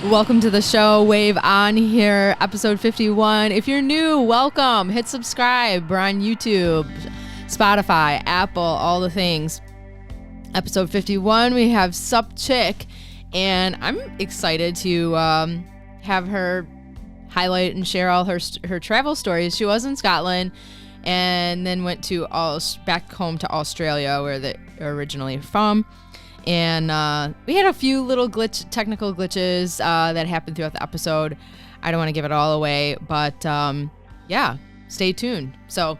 Welcome to the show. Wave on here, episode 51. If you're new, welcome. Hit subscribe. We're on YouTube, Spotify, Apple, all the things. Episode 51, we have SUP Chick, and I'm excited to have her highlight and share all her travel stories. She was in Scotland and then went to back home to Australia, where they're originally from. And we had a few little technical glitches that happened throughout the episode. I don't want to give it all away, but yeah, stay tuned. So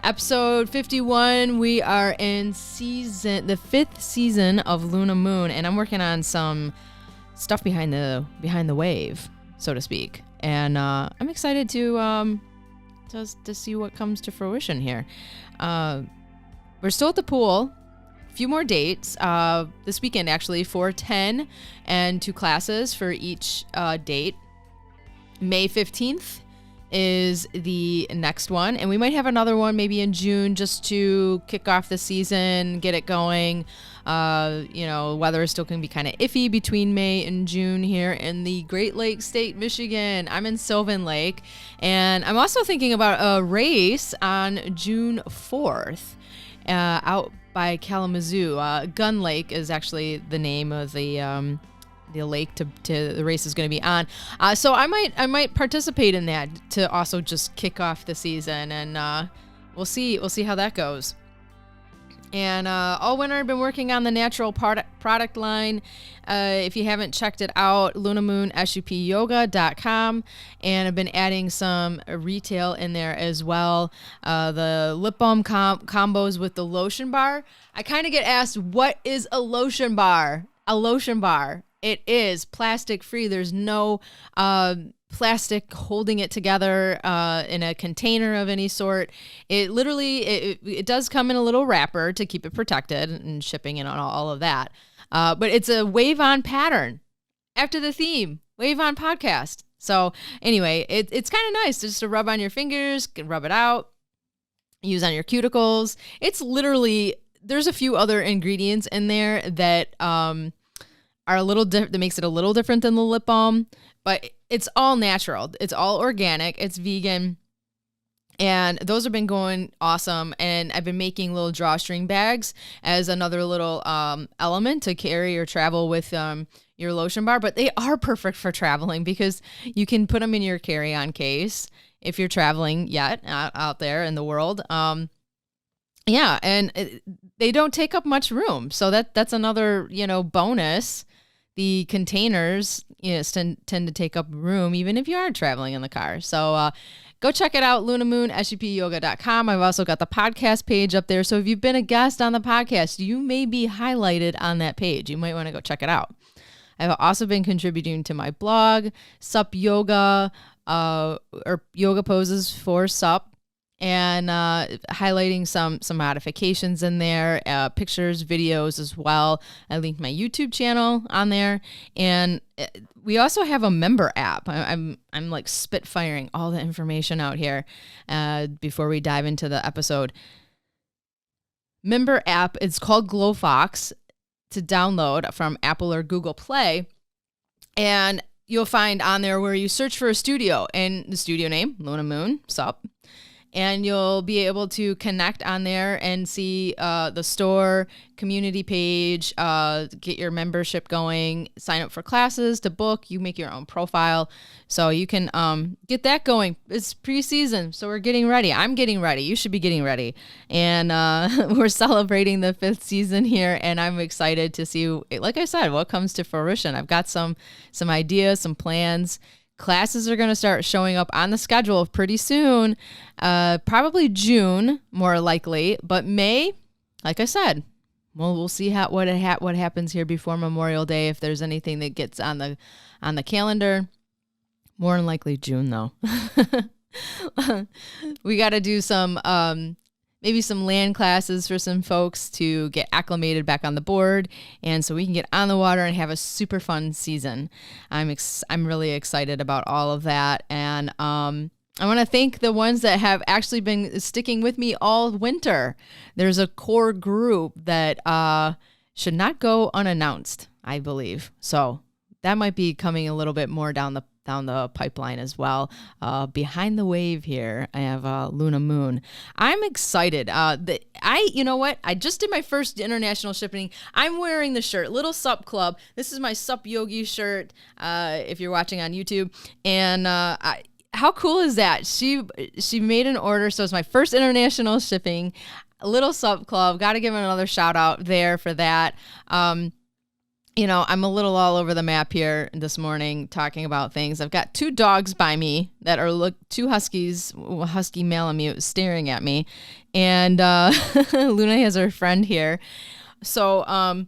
episode 51, we are in the 5th season of Luna Moon, and I'm working on some stuff behind the wave, so to speak. And I'm excited to see what comes to fruition here. We're still at the pool. Few more dates this weekend, actually, for 10 and 2 classes for each date. May 15th is the next one, and we might have another one maybe in June just to kick off the season, get it going. Weather is still going to be kind of iffy between May and June here in the Great Lakes State, Michigan. I'm in Sylvan Lake, and I'm also thinking about a race on June 4th out by Kalamazoo. Gun Lake is actually the name of the lake to the race is going to be on. So I might participate in that to also just kick off the season, and we'll see how that goes. And all winter I've been working on the natural product line. If you haven't checked it out, lunamoonSUPyoga.com, and I've been adding some retail in there as well. The lip balm combos with the lotion bar. I kind of get asked, what is a lotion bar? A lotion bar. It is plastic free. There's no plastic holding it together in a container of any sort. It literally, it does come in a little wrapper to keep it protected and shipping and all of that. But it's a wave on pattern after the theme, wave on podcast. So anyway, it's kind of nice just to rub on your fingers, can rub it out, use on your cuticles. It's literally, there's a few other ingredients in there that are a little that makes it a little different than the lip balm, but it's all natural. It's all organic. It's vegan. And those have been going awesome. And I've been making little drawstring bags as another little element to carry or travel with your lotion bar. But they are perfect for traveling because you can put them in your carry-on case if you're traveling out there in the world. Yeah, and they don't take up much room. So that's another, bonus. The containers tend to take up room even if you aren't traveling in the car. So go check it out, lunamoonSUPyoga.com. I've also got the podcast page up there. So if you've been a guest on the podcast, you may be highlighted on that page. You might want to go check it out. I've also been contributing to my blog, SUP Yoga, or yoga poses for SUP, and highlighting some modifications in there, pictures, videos as well. I linked my YouTube channel on there, and we also have a member app. I'm like spitfiring all the information out here before we dive into the episode. Member app, it's called GlowFox, to download from Apple or Google Play, and you'll find on there where you search for a studio and the studio name, Luna Moon, SUP. And you'll be able to connect on there and see the store, community page, get your membership going, sign up for classes, to book. You make your own profile. So you can get that going. It's pre-season, so we're getting ready. I'm getting ready. You should be getting ready. And we're celebrating the 5th season here, and I'm excited to see, like I said, what comes to fruition. I've got some ideas, some plans. Classes are going to start showing up on the schedule pretty soon, probably June, more likely, but May, like I said, we'll see what happens here before Memorial Day, if there's anything that gets on the calendar. More than likely June, though. We got to do maybe some land classes for some folks to get acclimated back on the board, and so we can get on the water and have a super fun season. I'm really excited about all of that, and I want to thank the ones that have actually been sticking with me all winter. There's a core group that should not go unannounced, I believe. So that might be coming a little bit more down the pipeline as well. Behind the wave here, I have Luna Moon. I'm excited. You know what? I just did my first international shipping. I'm wearing the shirt, Little SUP Club. This is my SUP Yogi shirt. If you're watching on YouTube, and how cool is that? She made an order, so it's my first international shipping. Little SUP Club. Got to give another shout out there for that. You know, I'm a little all over the map here this morning talking about things. I've got 2 dogs by me that are 2 huskies, husky Malamute, staring at me. And Luna has her friend here. So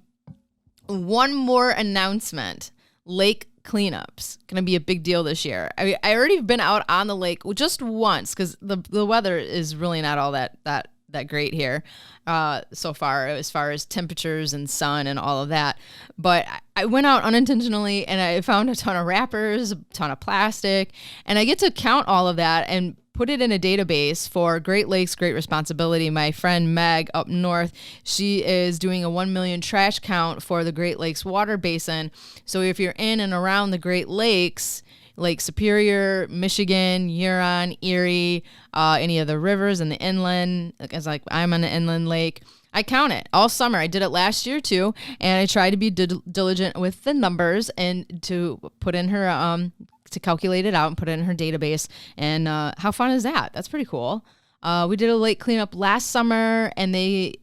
one more announcement. Lake cleanups. Going to be a big deal this year. I already been out on the lake just once because the weather is really not all that great here so far as temperatures and sun and all of that. But I went out unintentionally and I found a ton of wrappers, a ton of plastic, and I get to count all of that and put it in a database for Great Lakes Great Responsibility. My friend Meg up north, she is doing a 1 million trash count for the Great Lakes water basin. So if you're in and around the Great Lakes, Lake Superior, Michigan, Huron, Erie, any of the rivers in the inland. It's like I'm on an inland lake. I count it all summer. I did it last year too, and I try to be diligent with the numbers and to put in her to calculate it out and put it in her database. And how fun is that? That's pretty cool. We did a lake cleanup last summer, and they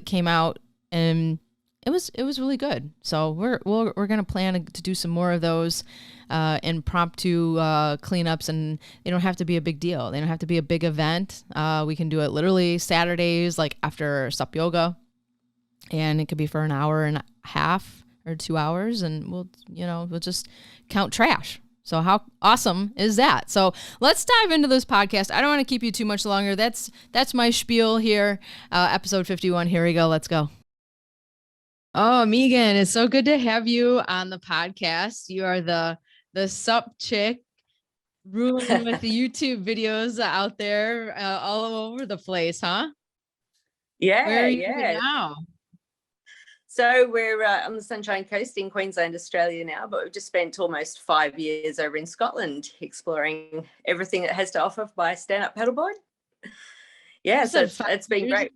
came out and it was really good. So we're gonna plan to do some more of those impromptu cleanups, and they don't have to be a big deal. They don't have to be a big event. We can do it literally Saturdays, like after SUP yoga, and it could be for an hour and a half or 2 hours, and we'll just count trash. So how awesome is that? So let's dive into this podcast. I don't want to keep you too much longer. That's my spiel here. Episode 51. Here we go. Let's go. Oh, Meaghan, it's so good to have you on the podcast. You are the SUP chick ruling with the YouTube videos out there all over the place, huh? Yeah. Where are you now? So we're on the Sunshine Coast in Queensland, Australia now, but we've just spent almost 5 years over in Scotland exploring everything it has to offer by Stand Up Paddleboard. Yeah, so it's been great.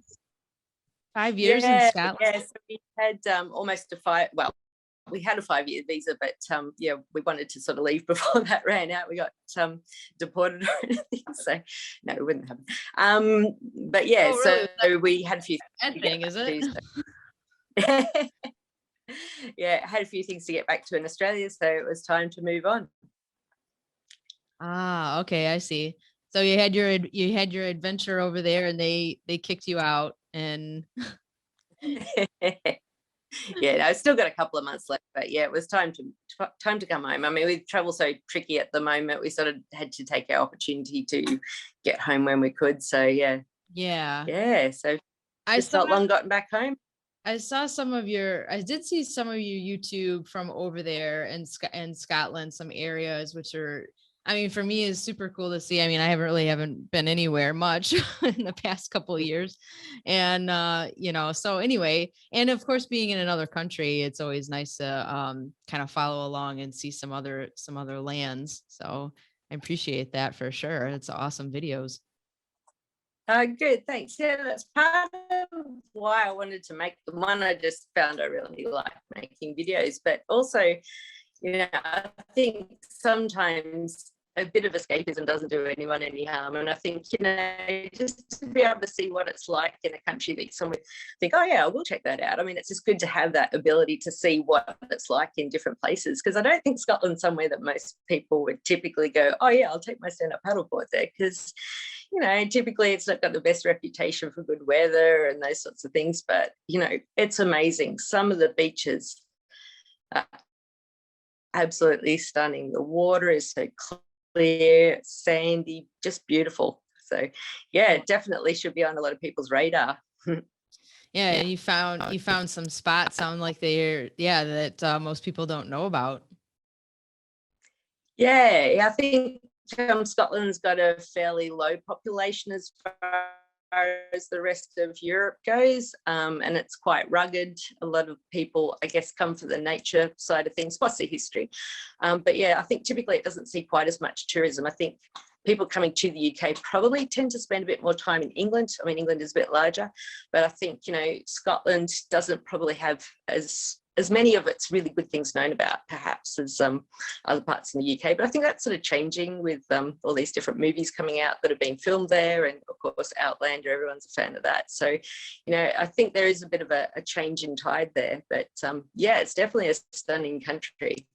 5 years in Scotland? Yeah, so we had we had a 5-year visa, but we wanted to sort of leave before that ran out. We got deported or anything, so no, it wouldn't happen. But yeah, really? So we had a few things. Is it? Yeah, had a few things to get back to in Australia, so it was time to move on. Ah, okay, I see. So you had your adventure over there, and they kicked you out, and yeah, no, I've still got a couple of months left, but yeah, it was time to come home. I mean, with travel so tricky at the moment, we sort of had to take our opportunity to get home when we could. So yeah. So I not long gotten back home. I did see some of your YouTube from over there in Scotland, some areas which are, I mean, for me, is super cool to see. I mean, I haven't been anywhere much in the past couple of years. And, so anyway, and of course, being in another country, it's always nice to kind of follow along and see some other lands. So I appreciate that for sure. It's awesome videos. Good, thanks. Yeah, that's part of why I wanted to make the one. I just found I really like making videos, but also, I think sometimes a bit of escapism doesn't do anyone any harm. And I think, just to be able to see what it's like in a country that someone think, oh yeah, we'll check that out. I mean, it's just good to have that ability to see what it's like in different places, because I don't think Scotland's somewhere that most people would typically go, oh yeah, I'll take my stand-up paddleboard there, because typically it's not got the best reputation for good weather and those sorts of things, but it's amazing. Some of the beaches are absolutely stunning. The water is so clear, sandy, just beautiful. So yeah, it definitely should be on a lot of people's radar. Yeah, you found some spots sound like that most people don't know about. Yeah, I think Scotland's got a fairly low population as far as the rest of Europe goes, and it's quite rugged. A lot of people, I guess, come for the nature side of things, plus the history. But yeah, I think typically it doesn't see quite as much tourism. I think people coming to the UK probably tend to spend a bit more time in England. I mean, England is a bit larger, but I think, you know, Scotland doesn't probably have as many of its really good things known about, perhaps, as other parts in the UK. But I think that's sort of changing with all these different movies coming out that have been filmed there. And of course, Outlander, everyone's a fan of that. So, you know, I think there is a bit of a change in tide there. But yeah, it's definitely a stunning country.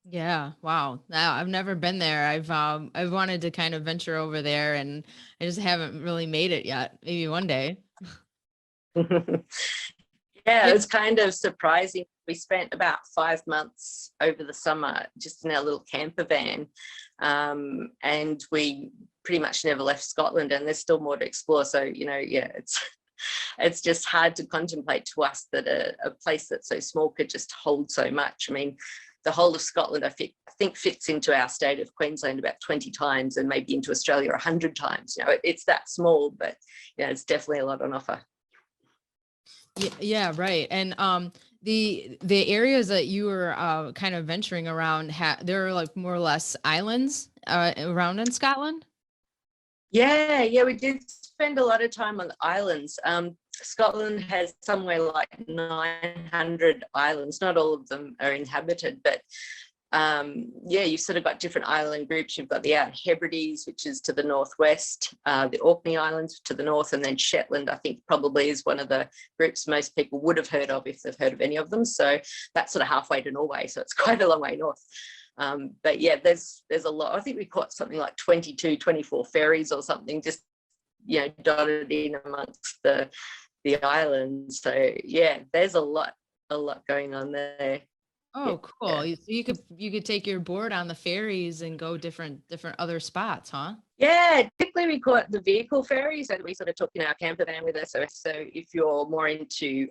Yeah, wow. Now I've never been there. I've wanted to kind of venture over there and I just haven't really made it yet. Maybe one day. Yeah, Yeah. it's kind of surprising. We spent about 5 months over the summer just in our little camper van, and we pretty much never left Scotland, and there's still more to explore. So, you know, yeah, it's just hard to contemplate to us that a place that's so small could just hold so much. I mean, the whole of Scotland, I think fits into our state of Queensland about 20 times, and maybe into Australia 100 times. You know, it's that small, but yeah, it's definitely a lot on offer. Yeah, yeah, right. And the areas that you were kind of venturing around, there are like more or less islands around in Scotland. Yeah, we did spend a lot of time on the islands. Scotland has somewhere like 900 islands. Not all of them are inhabited, but yeah, you've sort of got different island groups. You've got the Outer Hebrides, which is to the northwest, the Orkney Islands to the north, and then Shetland, I think, probably is one of the groups most people would have heard of if they've heard of any of them. So that's sort of halfway to Norway, so it's quite a long way north. But yeah, there's a lot. I think we caught something like 22, 24 ferries or something, just, you know, dotted in amongst the islands. So yeah, there's a lot going on there. Oh, cool. Yeah. So you could take your board on the ferries and go different other spots, huh? Yeah, typically we call it the vehicle ferries, and we sort of took in our camper van with us. So if you're more into,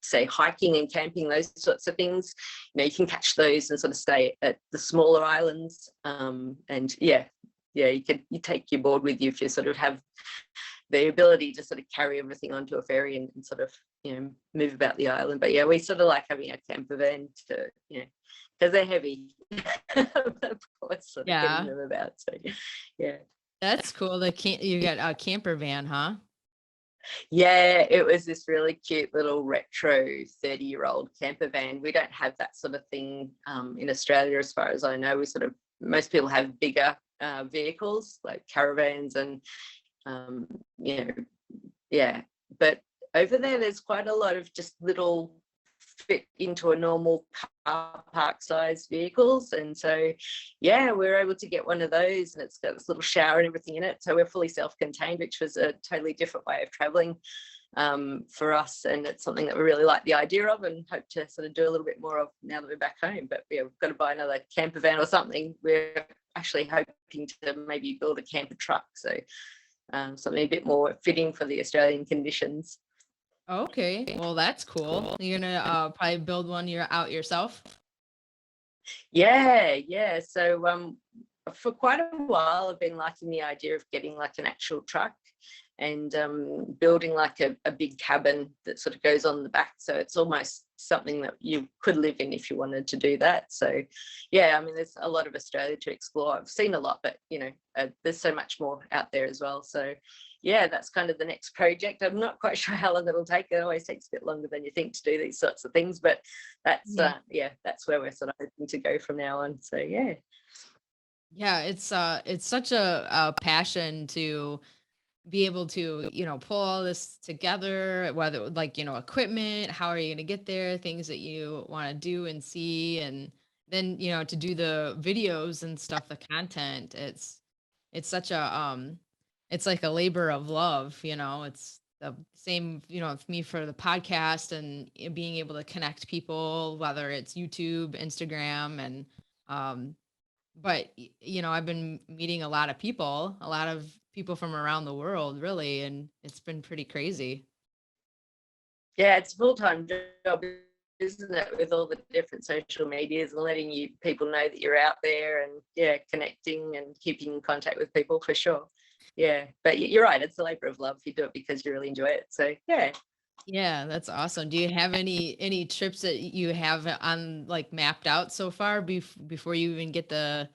say, hiking and camping, those sorts of things, you know, you can catch those and sort of stay at the smaller islands. And yeah, you take your board with you if you sort of have the ability to sort of carry everything onto a ferry and sort of, you know, move about the island. But yeah, we sort of like having a camper van to, you know, because they're heavy. Of course, sort of getting Yeah. them about. So yeah. That's cool. You got a camper van, huh? Yeah, it was this really cute little retro 30-year-old camper van. We don't have that sort of thing in Australia, as far as I know. Most people have bigger vehicles like caravans and, you know, yeah. But over there's quite a lot of just little fit into a normal car park size vehicles, and so yeah, we were able to get one of those, and it's got this little shower and everything in it, so we're fully self-contained, which was a totally different way of traveling for us, and it's something that we really like the idea of and hope to sort of do a little bit more of now that we're back home. But yeah, we've got to buy another camper van or something. We're actually hoping to maybe build a camper truck, so something a bit more fitting for the Australian conditions. Okay. Well, that's cool. You're gonna probably build one out yourself. Yeah. So for quite a while, I've been liking the idea of getting like an actual truck and building like a big cabin that sort of goes on the back. So it's almost something that you could live in if you wanted to do that. So yeah, I mean, there's a lot of Australia to explore. I've seen a lot, but you know, there's so much more out there as well. So yeah, that's kind of the next project. I'm not quite sure how long it'll take. It always takes a bit longer than you think to do these sorts of things, but that's that's where we're sort of hoping to go from now on. So yeah. Yeah, it's such a passion to be able to, you know, pull all this together, whether like, you know, equipment, how are you going to get there, things that you want to do and see, and then, you know, to do the videos and stuff, the content. It's such a it's like a labor of love, you know. It's the same, you know, with me for the podcast and being able to connect people, whether it's YouTube, Instagram, and but you know, I've been meeting a lot of people from around the world, really, and it's been pretty crazy. Yeah, it's a full-time job, isn't it, with all the different social medias and letting people know that you're out there, and yeah, connecting and keeping in contact with people for sure. yeah, but you're right, it's a labor of love. You do it because you really enjoy it. So yeah. Yeah, that's awesome. Do you have any trips that you have on like mapped out so far before you even get the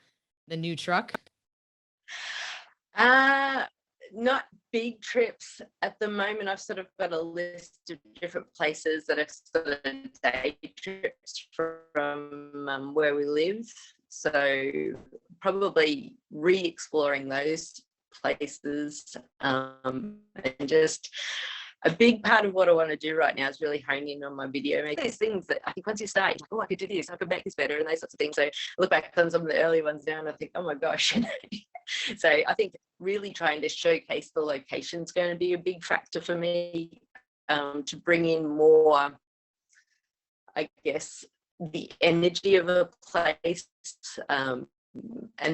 new truck? Uh, Not big trips at the moment. I've sort of got a list of different places that are sort of day trips from where we live. So probably re-exploring those places, and just a big part of what I want to do right now is really hone in on my video making. These things that I think once you start, you're like, oh, I could do this, I could make this better, and those sorts of things. So I look back on some of the early ones now and I think, oh my gosh. So I think really trying to showcase the location is going to be a big factor for me, to bring in more, I guess, the energy of a place, and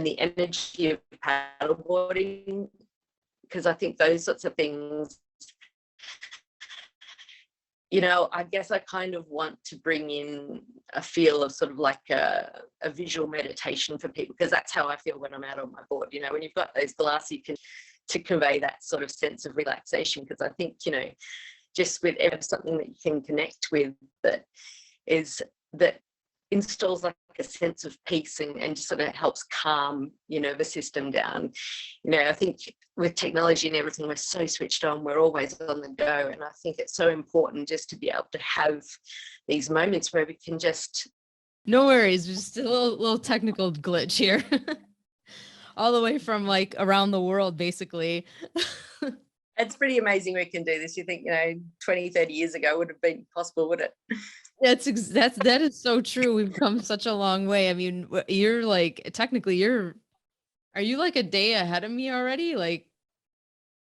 the energy of paddleboarding, because I think those sorts of things, I guess I kind of want to bring in a feel of sort of like a visual meditation for people, because that's how I feel when I'm out on my board. When you've got those glasses, you can to convey that sort of sense of relaxation, because I think, just with something that you can connect with that installs like a sense of peace and just sort of helps calm your nervous system down. I think with technology and everything, we're so switched on, we're always on the go, and I think it's so important just to be able to have these moments where we can just... No worries, just a little technical glitch here. All the way from like around the world, basically. It's pretty amazing we can do this. You think, 20, 30 years ago would have been possible, would it? That is so true. We've come such a long way. I mean, you're like, technically are you like a day ahead of me already? Like,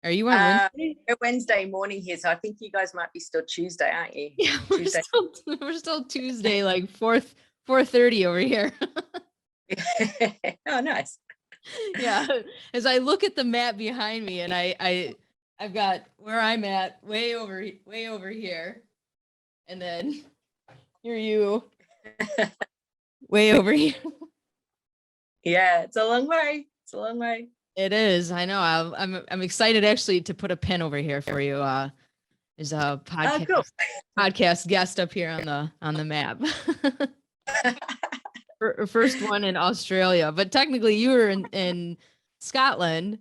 are you on Wednesday? Wednesday morning here, so I think you guys might be still Tuesday, aren't you? Yeah, we're still Tuesday, like 4:30 over here. Oh, nice. Yeah, as I look at the map behind me, and I've got where I'm at way over here, and then here you way over here. Yeah, it's a long way. It's a long way. It is. I know. I'm excited actually to put a pin over here for you. There's a podcast guest up here on the map. First one in Australia, but technically you were in Scotland.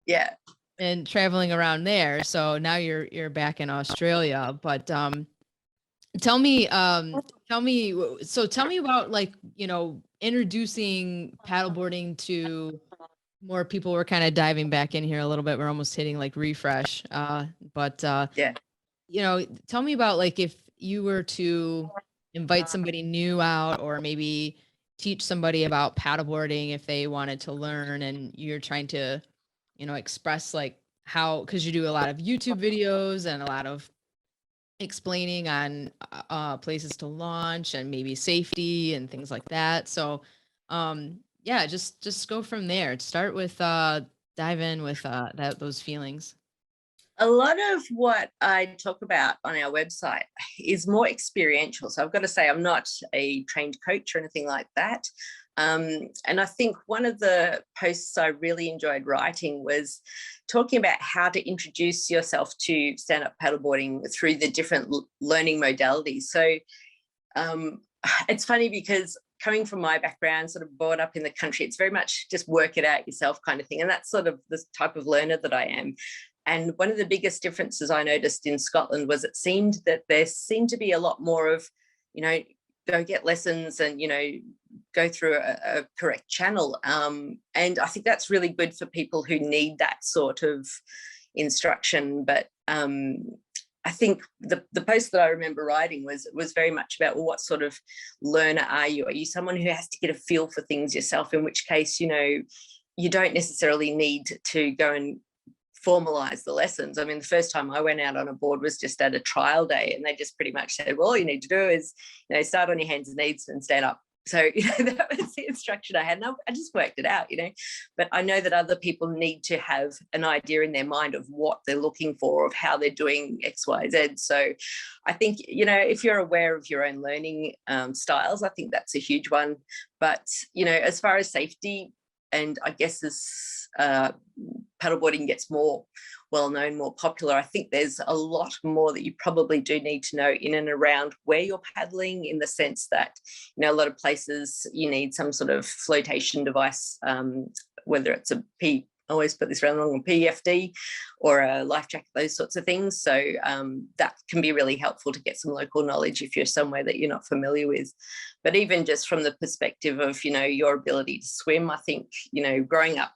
Yeah. And traveling around there. So now you're back in Australia. But tell me about like, introducing paddleboarding to more people. We're kind of diving back in here a little bit. We're almost hitting like refresh. But yeah. Tell me about like if you were to invite somebody new out, or maybe teach somebody about paddleboarding if they wanted to learn, and you're trying to, express like how, because you do a lot of YouTube videos and a lot of explaining on places to launch and maybe safety and things like that. So yeah, just go from there. Start with dive in with those feelings. A lot of what I talk about on our website is more experiential. So I've got to say, I'm not a trained coach or anything like that. And I think one of the posts I really enjoyed writing was talking about how to introduce yourself to stand-up paddleboarding through the different learning modalities. So it's funny because coming from my background, sort of brought up in the country, it's very much just work it out yourself kind of thing. And that's sort of the type of learner that I am. And one of the biggest differences I noticed in Scotland was it seemed that there seemed to be a lot more of, go get lessons and, go through a correct channel. And I think that's really good for people who need that sort of instruction. But I think the post that I remember writing was very much about, well, what sort of learner are you? Are you someone who has to get a feel for things yourself? In which case, you don't necessarily need to go and formalize the lessons. I mean, the first time I went out on a board was just at a trial day, and they just pretty much said, well, all you need to do is, start on your hands and knees and stand up. So, that was the instruction I had. And I just worked it out, But I know that other people need to have an idea in their mind of what they're looking for, of how they're doing X, Y, Z. So I think, if you're aware of your own learning styles, I think that's a huge one. But, as far as safety, and I guess as paddleboarding gets more well-known, more popular, I think there's a lot more that you probably do need to know in and around where you're paddling, in the sense that, you know, a lot of places you need some sort of flotation device, whether it's a P, I always put this around wrong, a PFD or a life jacket, those sorts of things. So that can be really helpful to get some local knowledge if you're somewhere that you're not familiar with. But even just from the perspective of, you know, your ability to swim, I think, you know, growing up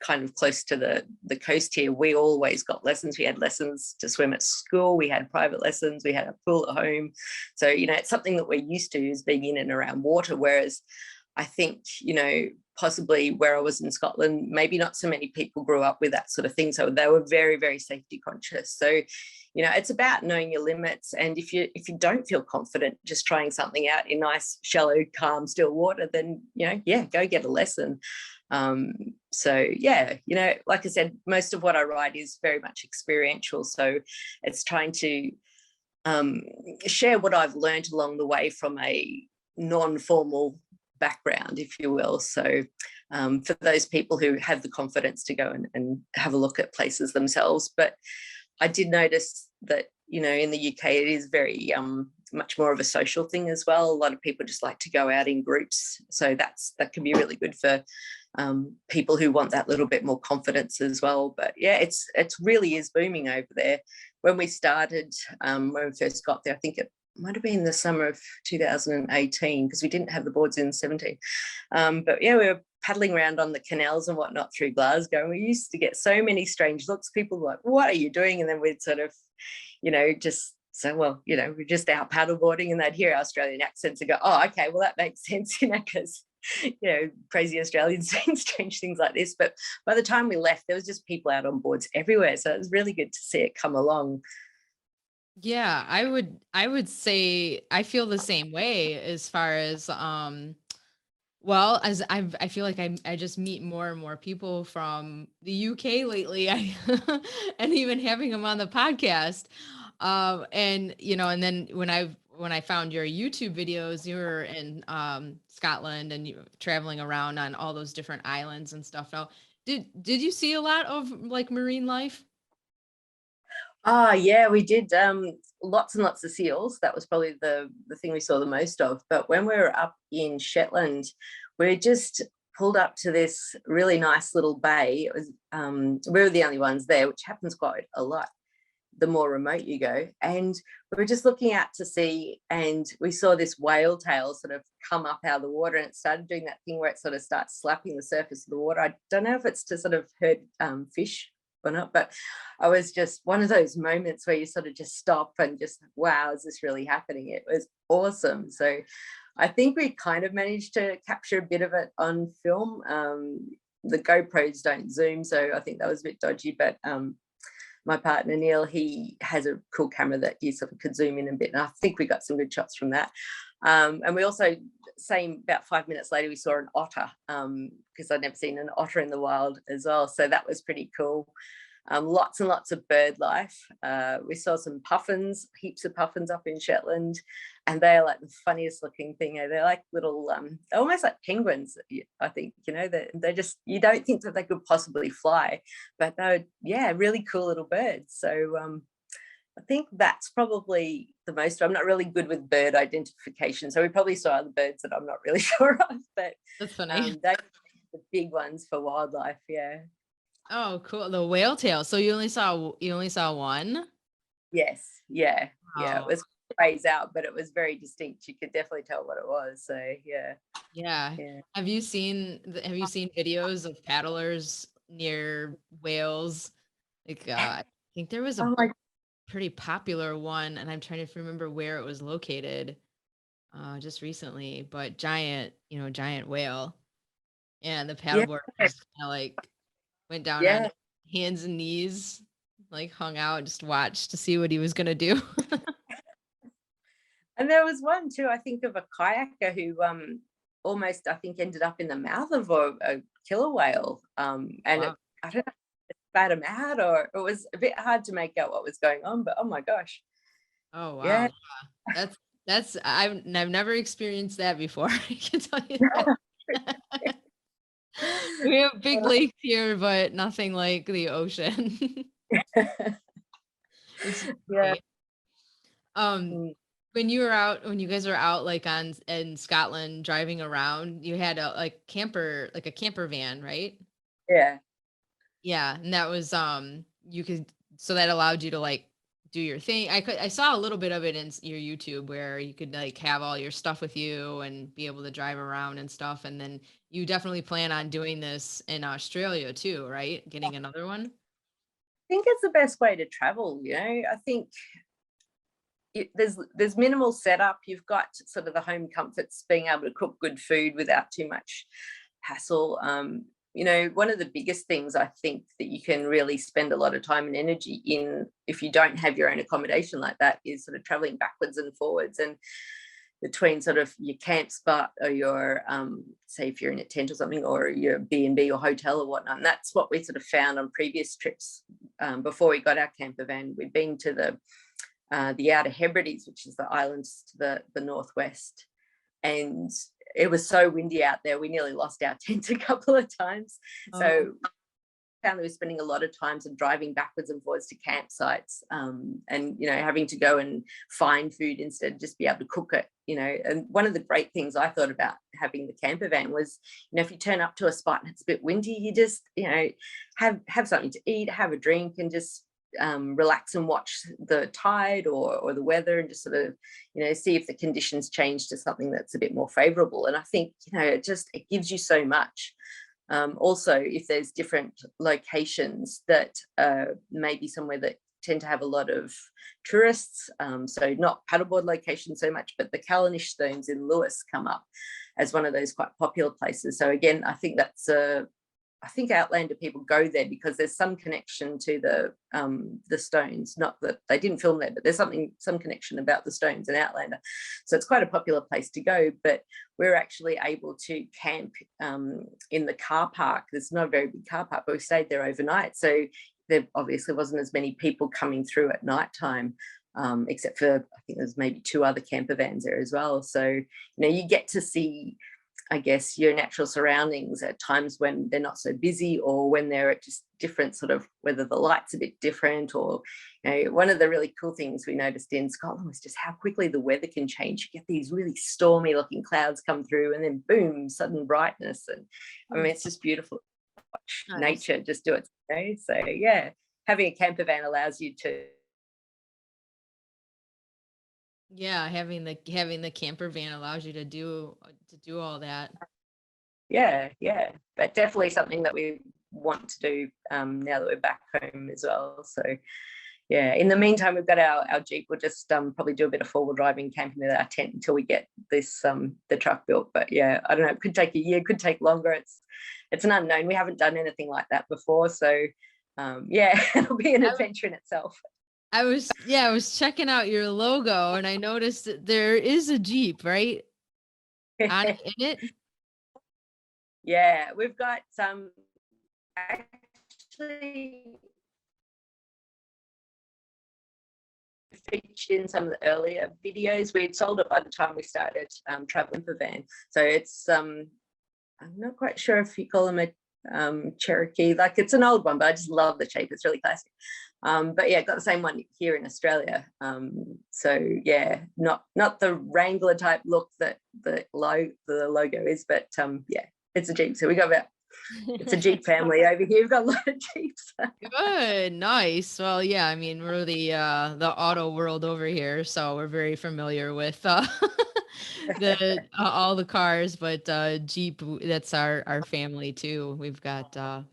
kind of close to the coast here, we always got lessons. We had lessons to swim at school, we had private lessons, we had a pool at home. So, you know, it's something that we're used to, is being in and around water. Whereas I think, you know, possibly where I was in Scotland, maybe not so many people grew up with that sort of thing. So they were very, very safety conscious. So, you know, it's about knowing your limits. And if you don't feel confident just trying something out in nice, shallow, calm, still water, then, you know, yeah, go get a lesson. So yeah, you know, like I said, most of what I write is very much experiential. So it's trying to share what I've learned along the way from a non-formal background, if you will. So for those people who have the confidence to go and have a look at places themselves. But I did notice that, you know, in the UK it is very much more of a social thing as well. A lot of people just like to go out in groups, so that can be really good for people who want that little bit more confidence as well. But yeah, it really is booming over there. When we started, when we first got there, I think it might have been the summer of 2018, because we didn't have the boards in 17. But yeah, we were paddling around on the canals and whatnot through Glasgow, and we used to get so many strange looks. People were like, what are you doing? And then we'd sort of, you know, just say, well, you know, we're just out paddleboarding, and they'd hear our Australian accents and go, oh, okay, well, that makes sense, you know, because, you know, crazy Australians doing strange things like this. But by the time we left, there was just people out on boards everywhere. So it was really good to see it come along. Yeah, I would say I feel the same way as far as well, as I feel like I just meet more and more people from the UK lately. And even having them on the podcast. And you know, and then when I found your YouTube videos, you were in Scotland and you were traveling around on all those different islands and stuff. Now, did you see a lot of like marine life? Ah, yeah, we did lots and lots of seals. That was probably the thing we saw the most of. But when we were up in Shetland, we just pulled up to this really nice little bay. It was we were the only ones there, which happens quite a lot the more remote you go. And we were just looking out to sea, and we saw this whale tail sort of come up out of the water, and it started doing that thing where it sort of starts slapping the surface of the water. I don't know if it's to sort of hurt fish or not, but I was just one of those moments where you sort of just stop and just, wow, is this really happening? It was awesome. So I think we kind of managed to capture a bit of it on film. The GoPros don't zoom, so I think that was a bit dodgy, but my partner Neil, he has a cool camera that you sort of could zoom in a bit, and I think we got some good shots from that. And we also, about 5 minutes later, we saw an otter, because I'd never seen an otter in the wild as well. So that was pretty cool. Lots and lots of bird life. We saw some puffins, heaps of puffins up in Shetland, and they're like the funniest looking thing. They're like little, almost like penguins, I think, you know, they're just, you don't think that they could possibly fly, but they're, yeah, really cool little birds. So I think that's probably the most. I'm not really good with bird identification, so we probably saw other birds that I'm not really sure of, but That's funny. they're the big ones for wildlife. Yeah. Oh, cool. The whale tail. So you only saw one? Yes. Yeah. Yeah. It Oh, was phased out, but it was very distinct. You could definitely tell what it was. So yeah. yeah. Yeah. Have you seen videos of paddlers near whales? Like I think there was a Oh my. pretty popular one, and I'm trying to remember where it was located just recently, but giant whale. And the Yeah. paddleboard just kind of like went down on Yeah. hands and knees, like hung out, just watched to see what he was gonna do. And there was one too, I think, of a kayaker who almost, I think, ended up in the mouth of a killer whale. And Wow. I don't know, if it spat him out, or it was a bit hard to make out what was going on, but oh my gosh. Oh wow. Yeah. Yeah. That's I've never experienced that before. I can tell you that. We have big lakes here, but nothing like the ocean. It's Yeah. great. Um, Mm. when you guys were out like on in Scotland driving around, you had a like a camper van, right? Yeah. Yeah, and that was you could so that allowed you to like do your thing. I saw a little bit of it in your YouTube where you could like have all your stuff with you and be able to drive around and stuff. And then you definitely plan on doing this in Australia too, right? Getting another one. I think it's the best way to travel, you know. I think there's minimal setup. You've got sort of the home comforts, being able to cook good food without too much hassle. You know, one of the biggest things I think that you can really spend a lot of time and energy in if you don't have your own accommodation like that is sort of traveling backwards and forwards and between sort of your camp spot or your say if you're in a tent or something, or your B&B or hotel or whatnot. And that's what we sort of found on previous trips. Before we got our camper van, we'd been to the Outer Hebrides, which is the islands to the northwest, and it was so windy out there we nearly lost our tent a couple of times. So found that we were spending a lot of time sort of driving backwards and forwards to campsites, and you know, having to go and find food instead of just be able to cook it, you know. And one of the great things I thought about having the camper van was, you know, if you turn up to a spot and it's a bit windy, you just, you know, have something to eat, have a drink, and just relax and watch the tide or the weather, and just sort of, you know, see if the conditions change to something that's a bit more favorable. And I think, you know, it gives you so much. Also, if there's different locations that maybe somewhere that tend to have a lot of tourists, so not paddleboard locations so much, but the Callanish Stones in Lewis come up as one of those quite popular places. So again, I think I think Outlander people go there because there's some connection to the stones. Not that they didn't film there, but there's some connection about the stones in Outlander. So it's quite a popular place to go. But we're actually able to camp in the car park. There's not a very big car park, but we stayed there overnight. So there obviously wasn't as many people coming through at nighttime, except for I think there's maybe 2 other camper vans there as well. So, you know, you get to see, I guess, your natural surroundings at times when they're not so busy, or when they're at just different sort of, whether the light's a bit different, or, you know, one of the really cool things we noticed in Scotland was just how quickly the weather can change. You get these really stormy looking clouds come through and then boom, sudden brightness. And I mean, it's just beautiful to watch nature just do its thing. So yeah, having a camper van allows you to. Yeah, having the camper van allows you to do all that. Yeah, but definitely something that we want to do now that we're back home as well. So yeah, in the meantime, we've got our Jeep. We'll just probably do a bit of forward driving, camping with our tent until we get this the truck built. But yeah, I don't know, it could take a year, could take longer. It's an unknown. We haven't done anything like that before, so yeah, it'll be an adventure in itself. I was checking out your logo and I noticed that there is a Jeep, right? In it? Yeah, we've got some actually featured in some of the earlier videos. We'd sold it by the time we started traveling for van. So it's I'm not quite sure if you call them a Cherokee. Like, it's an old one, but I just love the shape. It's really classic. But yeah, got the same one here in Australia. So yeah, not the Wrangler type look that the logo is, but yeah, it's a Jeep. So it's a Jeep family over here. We've got a lot of Jeeps. Good, nice. Well, yeah, I mean, we're the auto world over here, so we're very familiar with the all the cars, but Jeep, that's our family too. We've had a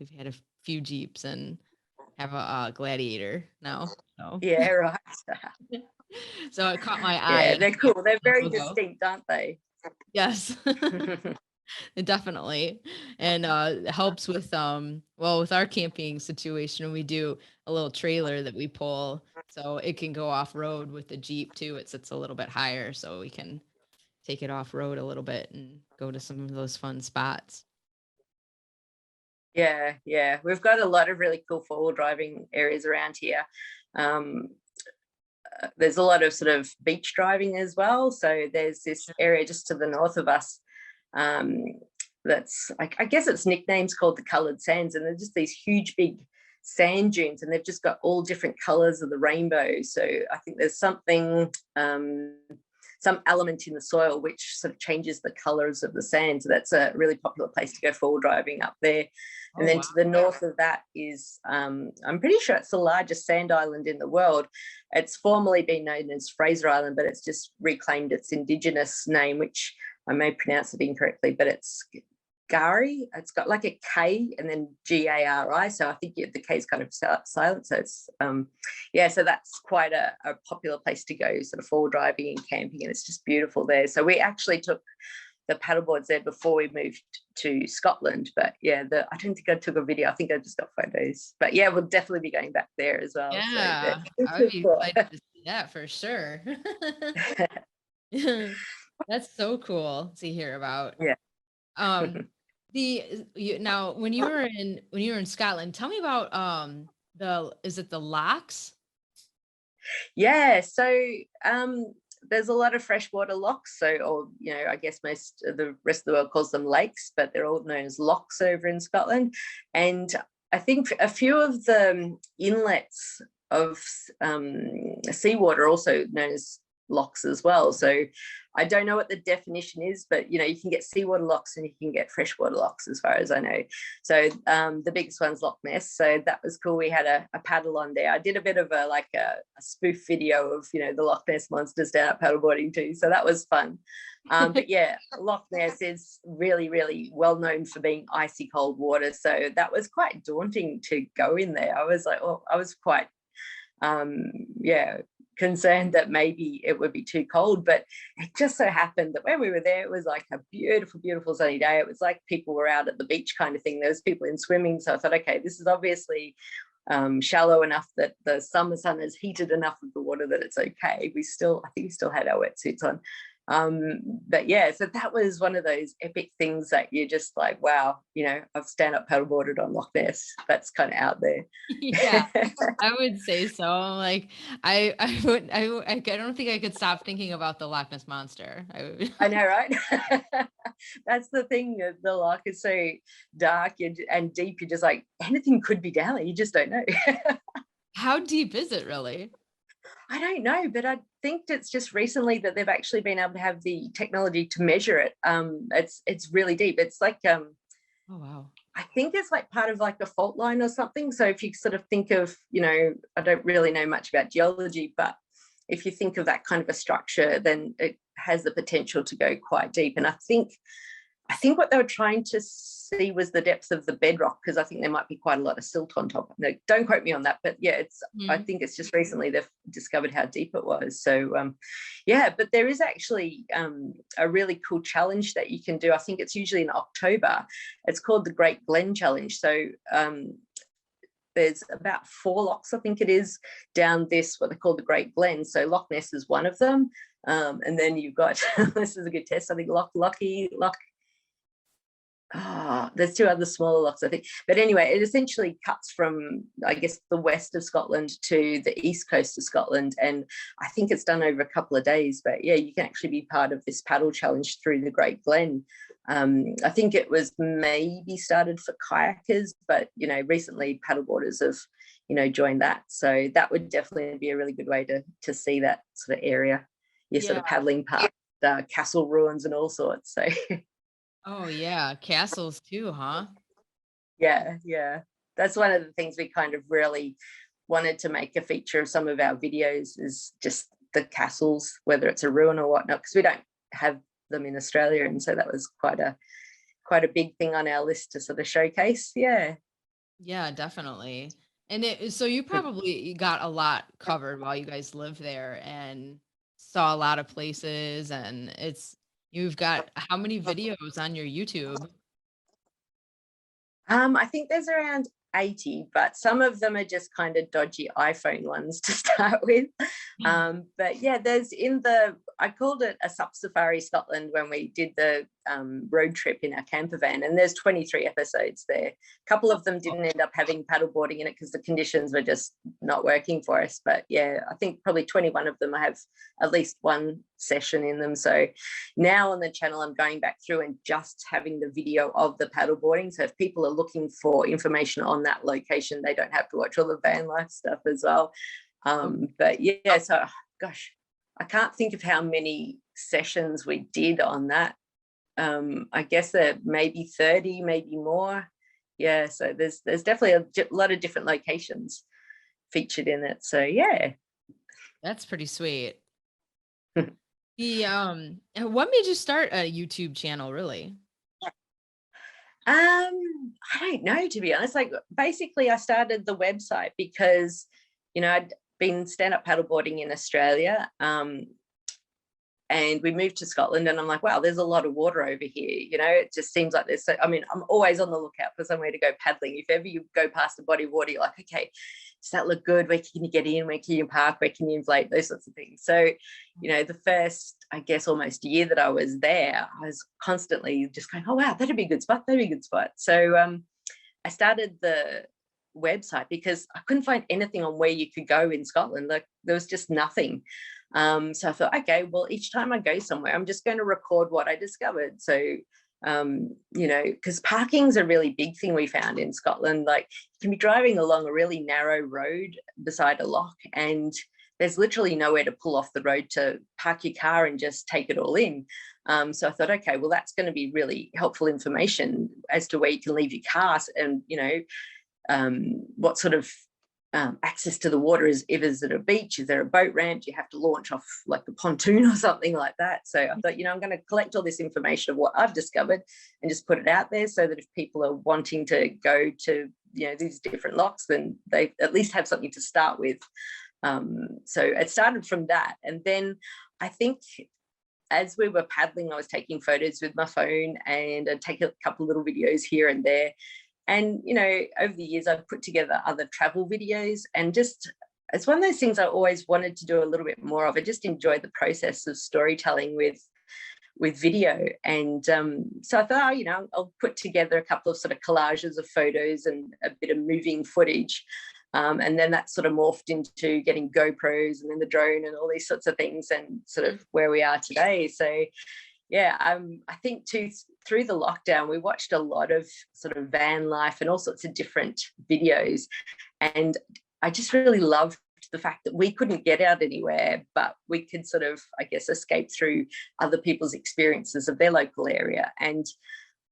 few Jeeps and have a Gladiator now. So Yeah, right. so it caught my eye. Yeah, they're cool. They're very distinct, aren't they? Yes. Definitely. And it helps with with our camping situation, we do a little trailer that we pull so it can go off road with the Jeep too. It sits a little bit higher so we can take it off road a little bit and go to some of those fun spots. Yeah. We've got a lot of really cool four-wheel driving areas around here. There's a lot of sort of beach driving as well. So there's this area just to the north of us, that's like, I guess its nickname's called the Coloured Sands, and they're just these huge big sand dunes, and they've just got all different colours of the rainbow. So I think there's something, some element in the soil which sort of changes the colours of the sand. So that's a really popular place to go forward driving up there. And then to the north of that is, I'm pretty sure it's the largest sand island in the world. It's formerly been known as Fraser Island, but it's just reclaimed its Indigenous name, which I may pronounce it incorrectly, but it's Gari. It's got like a K and then Gari. So I think the K is kind of silent. So it's, so that's quite a popular place to go, sort of forward driving and camping, and it's just beautiful there. So we actually took the paddleboards there before we moved to Scotland, but yeah, I don't think I took a video. I think I just got photos, but yeah, we'll definitely be going back there as well. Yeah, so I would be excited to see that for sure. That's so cool to hear about. Yeah. Now when you were in Scotland, tell me about is it the lochs? Yeah, so there's a lot of freshwater lochs. So, or I guess most of the rest of the world calls them lakes, but they're all known as lochs over in Scotland. And I think a few of the inlets of seawater are also known as lochs as well. So I don't know what the definition is, but you can get seawater lochs and you can get freshwater lochs as far as I know. So the biggest one's Loc Ness. So that was cool. We had a paddle on there. I did a bit of a spoof video of the Loch Ness monsters down at paddleboarding too. So that was fun. But yeah, Loch Ness is really, really well known for being icy cold water. So that was quite daunting to go in there. I was like, I was quite concerned that maybe it would be too cold, but it just so happened that when we were there, it was like a beautiful, beautiful sunny day. It was like people were out at the beach kind of thing. There was people in swimming. So I thought, okay, this is obviously shallow enough that the summer sun has heated enough of the water that it's okay. I think we still had our wetsuits on. But yeah, so that was one of those epic things that you're just like, wow, I've stand up paddleboarded on Loch Ness. That's kind of out there. Yeah, I would say so. Like I don't think I could stop thinking about the Loch Ness monster. I know, right? That's the thing. The loch is so dark and deep. You're just like, anything could be down there. You just don't know. How deep is it really? I don't know, but I think it's just recently that they've actually been able to have the technology to measure it. It's really deep. It's like oh wow. I think it's like part of like a fault line or something. So if you sort of think of, I don't really know much about geology, but if you think of that kind of a structure, then it has the potential to go quite deep. And I think what they were trying to see was the depth of the bedrock, because I think there might be quite a lot of silt on top. No, don't quote me on that, but yeah, I think it's just recently they've discovered how deep it was. So but there is actually a really cool challenge that you can do. I think it's usually in October. It's called the Great Glen Challenge. So there's about 4 lochs, I think it is, down this, what they call the Great Glen. So Loch Ness is one of them. And then you've got, this is a good test, I think there's 2 other smaller lochs, I think. But anyway, it essentially cuts from, I guess, the west of Scotland to the east coast of Scotland. And I think it's done over a couple of days. But yeah, you can actually be part of this paddle challenge through the Great Glen. I think it was maybe started for kayakers, but, recently paddleboarders have, joined that. So that would definitely be a really good way to see that sort of area. You're sort of paddling past castle ruins and all sorts. So oh yeah, castles too, huh? Yeah. That's one of the things we kind of really wanted to make a feature of some of our videos, is just the castles, whether it's a ruin or whatnot, because we don't have them in Australia, and so that was quite a big thing on our list to sort of showcase. Yeah, definitely. And so you probably got a lot covered while you guys lived there and saw a lot of places, and you've got how many videos on your YouTube? I think there's around 80, but some of them are just kind of dodgy iPhone ones to start with. But yeah, there's I called it a SUP Safari Scotland when we did the road trip in our camper van, and there's 23 episodes there. A couple of them didn't end up having paddleboarding in it because the conditions were just not working for us. But yeah, I think probably 21 of them I have at least one session in them. So now on the channel, I'm going back through and just having the video of the paddleboarding. So if people are looking for information on that location, they don't have to watch all the van life stuff as well. But yeah, so gosh, I can't think of how many sessions we did on that. I guess there maybe 30, maybe more. Yeah, so there's definitely a lot of different locations featured in it. So yeah, That's pretty sweet. The what made you start a YouTube channel, really? I don't know, to be honest. Like, basically I started the website because, you know, I'd been stand-up paddleboarding in Australia, and we moved to Scotland, and I'm like, wow, there's a lot of water over here. You know, it just seems like there's so, I mean, I'm always on the lookout for somewhere to go paddling. If ever you go past a body of water, you're like, okay, does that look good? Where can you get in? Where can you park? Where can you inflate? Those sorts of things. So, you know, the first, I guess, almost year that I was there, I was constantly just going, oh, wow, that'd be a good spot. That'd be a good spot. So I started the website because I couldn't find anything on where you could go in Scotland. Like, there was just nothing. So I thought, okay, well, each time I go somewhere, I'm just going to record what I discovered. So, you know, because parking's a really big thing we found in Scotland. Like, you can be driving along a really narrow road beside a loch, and there's literally nowhere to pull off the road to park your car and just take it all in. So I thought, okay, well, that's going to be really helpful information as to where you can leave your car, and, you know, what sort of access to the water is. If is it a beach, is there a boat ramp, do you have to launch off like the pontoon or something like that? So I thought, you know, I'm going to collect all this information of what I've discovered and just put it out there, so that if people are wanting to go to, you know, these different lochs, then they at least have something to start with. So it started from that, and then I think as we were paddling, I was taking photos with my phone, and I'd take a couple of little videos here and there. And, you know, over the years, I've put together other travel videos, and just, it's one of those things I always wanted to do a little bit more of. I just enjoy the process of storytelling with video. And so I thought, oh, you know, I'll put together a couple of sort of collages of photos and a bit of moving footage. And then that sort of morphed into getting GoPros and then the drone and all these sorts of things, and sort of where we are today. So yeah, I think too, through the lockdown, we watched a lot of sort of van life and all sorts of different videos. And I just really loved the fact that we couldn't get out anywhere, but we could sort of, I guess, escape through other people's experiences of their local area. And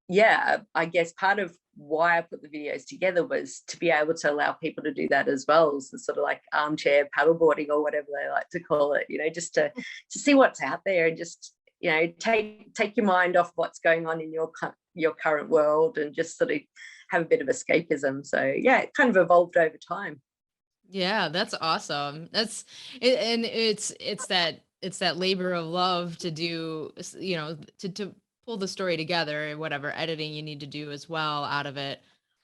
yeah, I guess part of why I put the videos together was to be able to allow people to do that as well, so sort of like armchair paddleboarding or whatever they like to call it, you know, just to see what's out there, and just, you know, take your mind off what's going on in your current world, and just sort of have a bit of escapism. So yeah, it kind of evolved over time. Yeah, that's awesome. That's it, and it's that labor of love to do, you know, to pull the story together, and whatever editing you need to do as well out of it.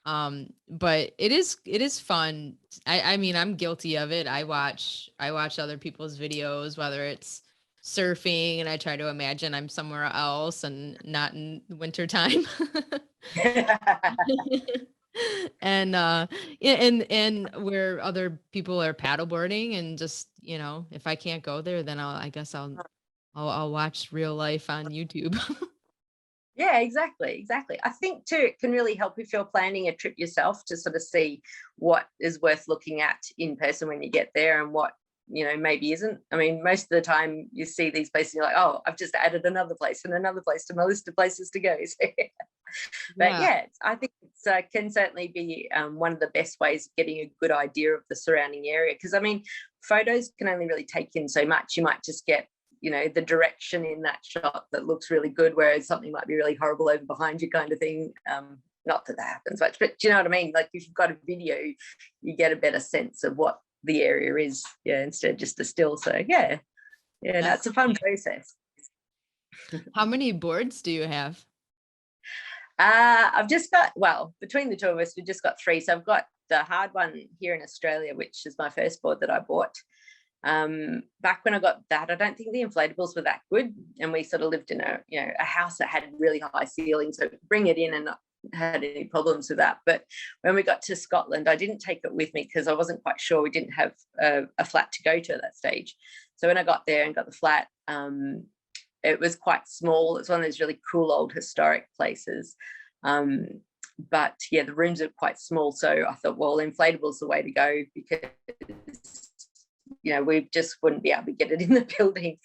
But it is fun. I mean, I'm guilty of it. I watch other people's videos, whether it's surfing, and I try to imagine I'm somewhere else and not in winter time. And yeah, and where other people are paddleboarding, and just, you know, if I can't go there, then I guess I'll watch real life on YouTube. Yeah, exactly. I think too, it can really help if you're planning a trip yourself, to sort of see what is worth looking at in person when you get there, and what, you know, maybe isn't. I mean, most of the time you see these places, you're like, oh, I've just added another place and another place to my list of places to go. So, but Yeah. yeah, I think it can certainly be one of the best ways of getting a good idea of the surrounding area. Because I mean, photos can only really take in so much. You might just get, you know, the direction in that shot that looks really good, whereas something might be really horrible over behind you, kind of thing. Not that happens much, but do you know what I mean? Like, if you've got a video, you get a better sense of what the area is, yeah, instead of just a still. So yeah, that's a fun process. How many boards do you have? I've just got, well, between the two of us, we've just got 3. So I've got the hard one here in Australia, which is my first board that I bought. Back when I got that, I don't think the inflatables were that good, and we sort of lived in a a house that had really high ceilings, so bring it in and not had any problems with that. But when we got to Scotland, I didn't take it with me because I wasn't quite sure. We didn't have a flat to go to at that stage. So when I got there and got the flat, it was quite small. It's one of those really cool old historic places. But yeah, the rooms are quite small. So I thought, well, inflatables the way to go, because we just wouldn't be able to get it in the building.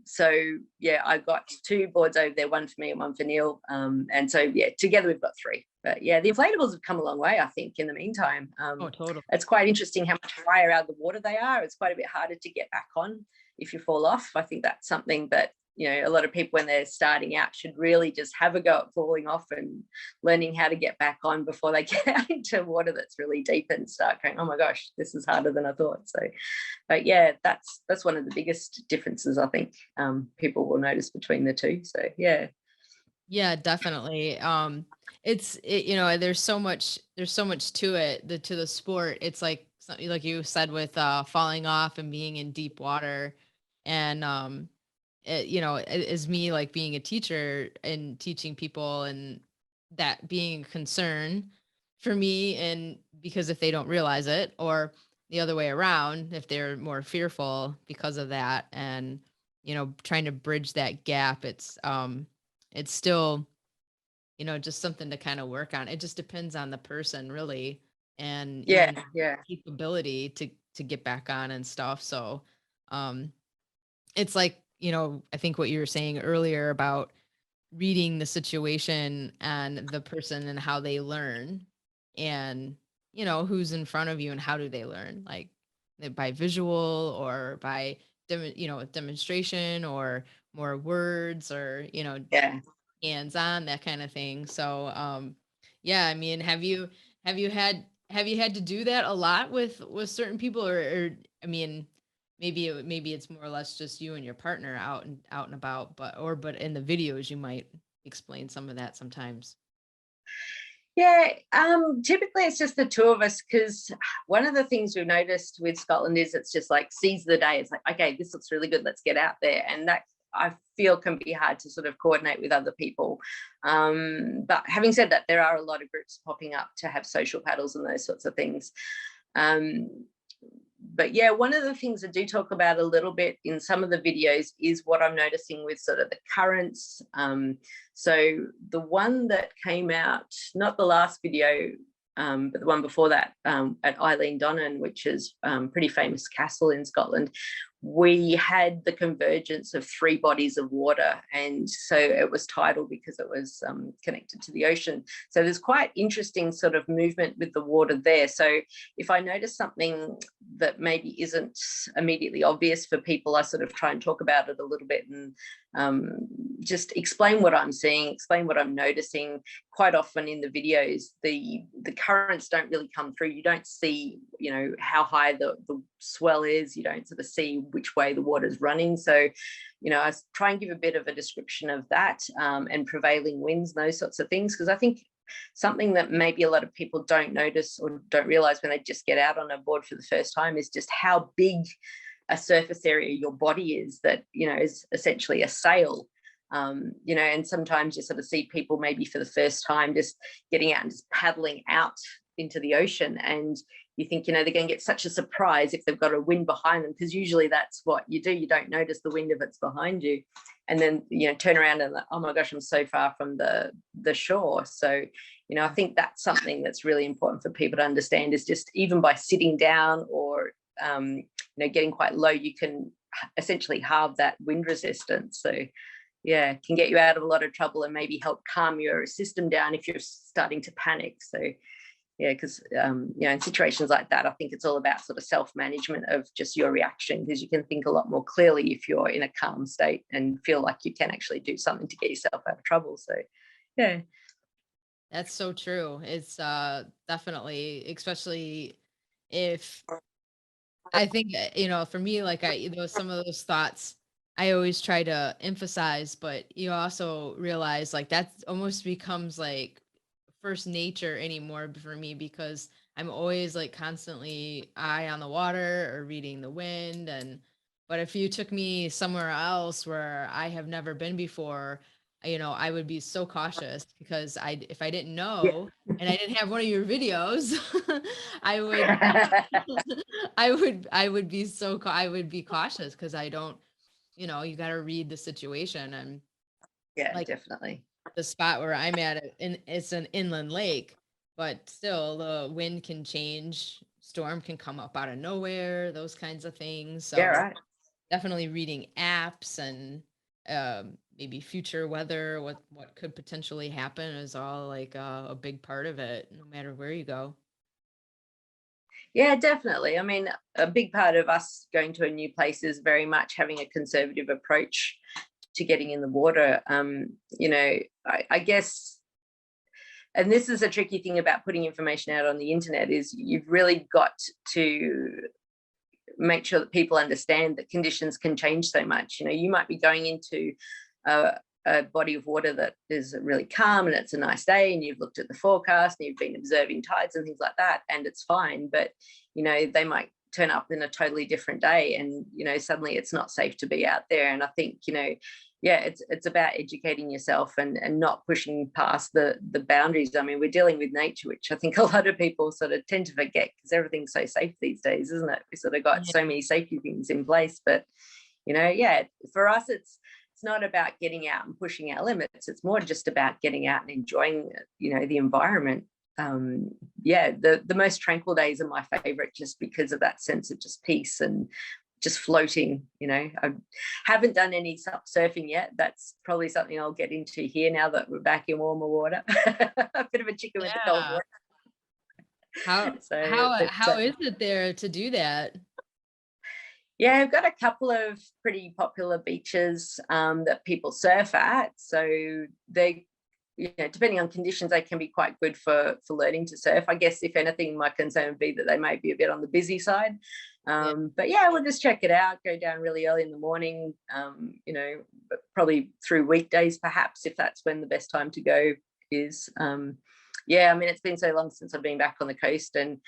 So yeah, I got 2 boards over there, one for me and one for Neil. And so yeah, together we've got 3. But yeah, the inflatables have come a long way, I think, in the meantime. Totally. It's quite interesting how much higher out of the water they are. It's quite a bit harder to get back on if you fall off. I think that's something that a lot of people, when they're starting out, should really just have a go at falling off and learning how to get back on before they get out into water that's really deep and start going, oh my gosh, this is harder than I thought. So, but yeah, that's one of the biggest differences I think people will notice between the two. So yeah, definitely. There's so much to it, to the sport. It's like something like you said with falling off and being in deep water. And as me, like being a teacher and teaching people, and that being a concern for me, and because if they don't realize it, or the other way around, if they're more fearful because of that, and trying to bridge that gap, it's still just something to kind of work on. It just depends on the person, really, and yeah, capability to get back on and stuff. So it's like, I think what you were saying earlier about reading the situation and the person and how they learn, and who's in front of you and how do they learn, like by visual or by demonstration, or more words, or yeah. hands on, that kind of thing. So yeah, I mean, have you had to do that a lot with certain people, or I mean, maybe it's more or less just you and your partner out and about, but in the videos you might explain some of that sometimes. Yeah, typically it's just the 2 of us, because one of the things we've noticed with Scotland is it's just like seize the day. It's like, okay, this looks really good, let's get out there. And that, I feel, can be hard to sort of coordinate with other people. But having said that, there are a lot of groups popping up to have social paddles and those sorts of things. But yeah, one of the things I do talk about a little bit in some of the videos is what I'm noticing with sort of the currents. So the one that came out, not the last video, but the one before that, at Eileen Donnan, which is pretty famous castle in Scotland, we had the convergence of 3 bodies of water, and so it was tidal because it was connected to the ocean. So there's quite interesting sort of movement with the water there. So if I notice something that maybe isn't immediately obvious for people, I sort of try and talk about it a little bit, and just explain what I'm seeing, explain what I'm noticing. Quite often in the videos, the currents don't really come through. You don't see, how high the swell is. You don't sort of see which way the water's running. So, I try and give a bit of a description of that, and prevailing winds, those sorts of things, because I think something that maybe a lot of people don't notice or don't realize when they just get out on a board for the first time is just how big a surface area your body is, that is essentially a sail. And sometimes you sort of see people maybe for the first time just getting out and just paddling out into the ocean, and you think they're going to get such a surprise if they've got a wind behind them, because usually that's what you do. You don't notice the wind if it's behind you, and then turn around and, oh my gosh, I'm so far from the shore. So I think that's something that's really important for people to understand, is just even by sitting down or getting quite low, you can essentially halve that wind resistance. So yeah, it can get you out of a lot of trouble and maybe help calm your system down if you're starting to panic. So yeah, because in situations like that, I think it's all about sort of self-management of just your reaction, because you can think a lot more clearly if you're in a calm state and feel like you can actually do something to get yourself out of trouble. So yeah, That's so true. It's definitely, especially if I think, for me, like some of those thoughts I always try to emphasize, but you also realize like that almost becomes like first nature anymore for me, because I'm always like constantly eye on the water or reading the wind. And but if you took me somewhere else where I have never been before, I would be so cautious, because if I didn't know and I didn't have one of your videos, I would Yeah. I would be cautious, because I don't, you got to read the situation. And Yeah, like definitely. the spot where I'm at, it's an inland lake, but still the wind can change, storm can come up out of nowhere, those kinds of things. Yeah, So right. definitely reading apps and maybe future weather, what could potentially happen, is all like a big part of it, no matter where you go. Yeah, definitely. I mean, a big part of us going to a new place is very much having a conservative approach to getting in the water. I guess, and this is a tricky thing about putting information out on the internet, is you've really got to make sure that people understand that conditions can change so much. You might be going into a body of water that is really calm and it's a nice day, and you've looked at the forecast and you've been observing tides and things like that, and it's fine. But they might turn up in a totally different day, and suddenly it's not safe to be out there. And I think yeah, it's about educating yourself and not pushing past the boundaries. I mean, we're dealing with nature, which I think a lot of people sort of tend to forget, because everything's so safe these days, isn't it? We sort of got so many safety things in place. But yeah, for us, it's not about getting out and pushing our limits. It's more just about getting out and enjoying the environment. Yeah, the most tranquil days are my favorite, just because of that sense of just peace and just floating. I haven't done any surfing yet. That's probably something I'll get into here now that we're back in warmer water. A bit of a chicken with the cold Yeah. water. How So, how is it there to do that? yeah, I've got a couple of pretty popular beaches that people surf at. So they, depending on conditions, they can be quite good for learning to surf. I guess if anything, my concern would be that they may be a bit on the busy side. Yeah. But yeah, we'll just check it out. Go down really early in the morning. But probably through weekdays, perhaps, if that's when the best time to go is. Yeah, I mean, it's been so long since I've been back on the coast, and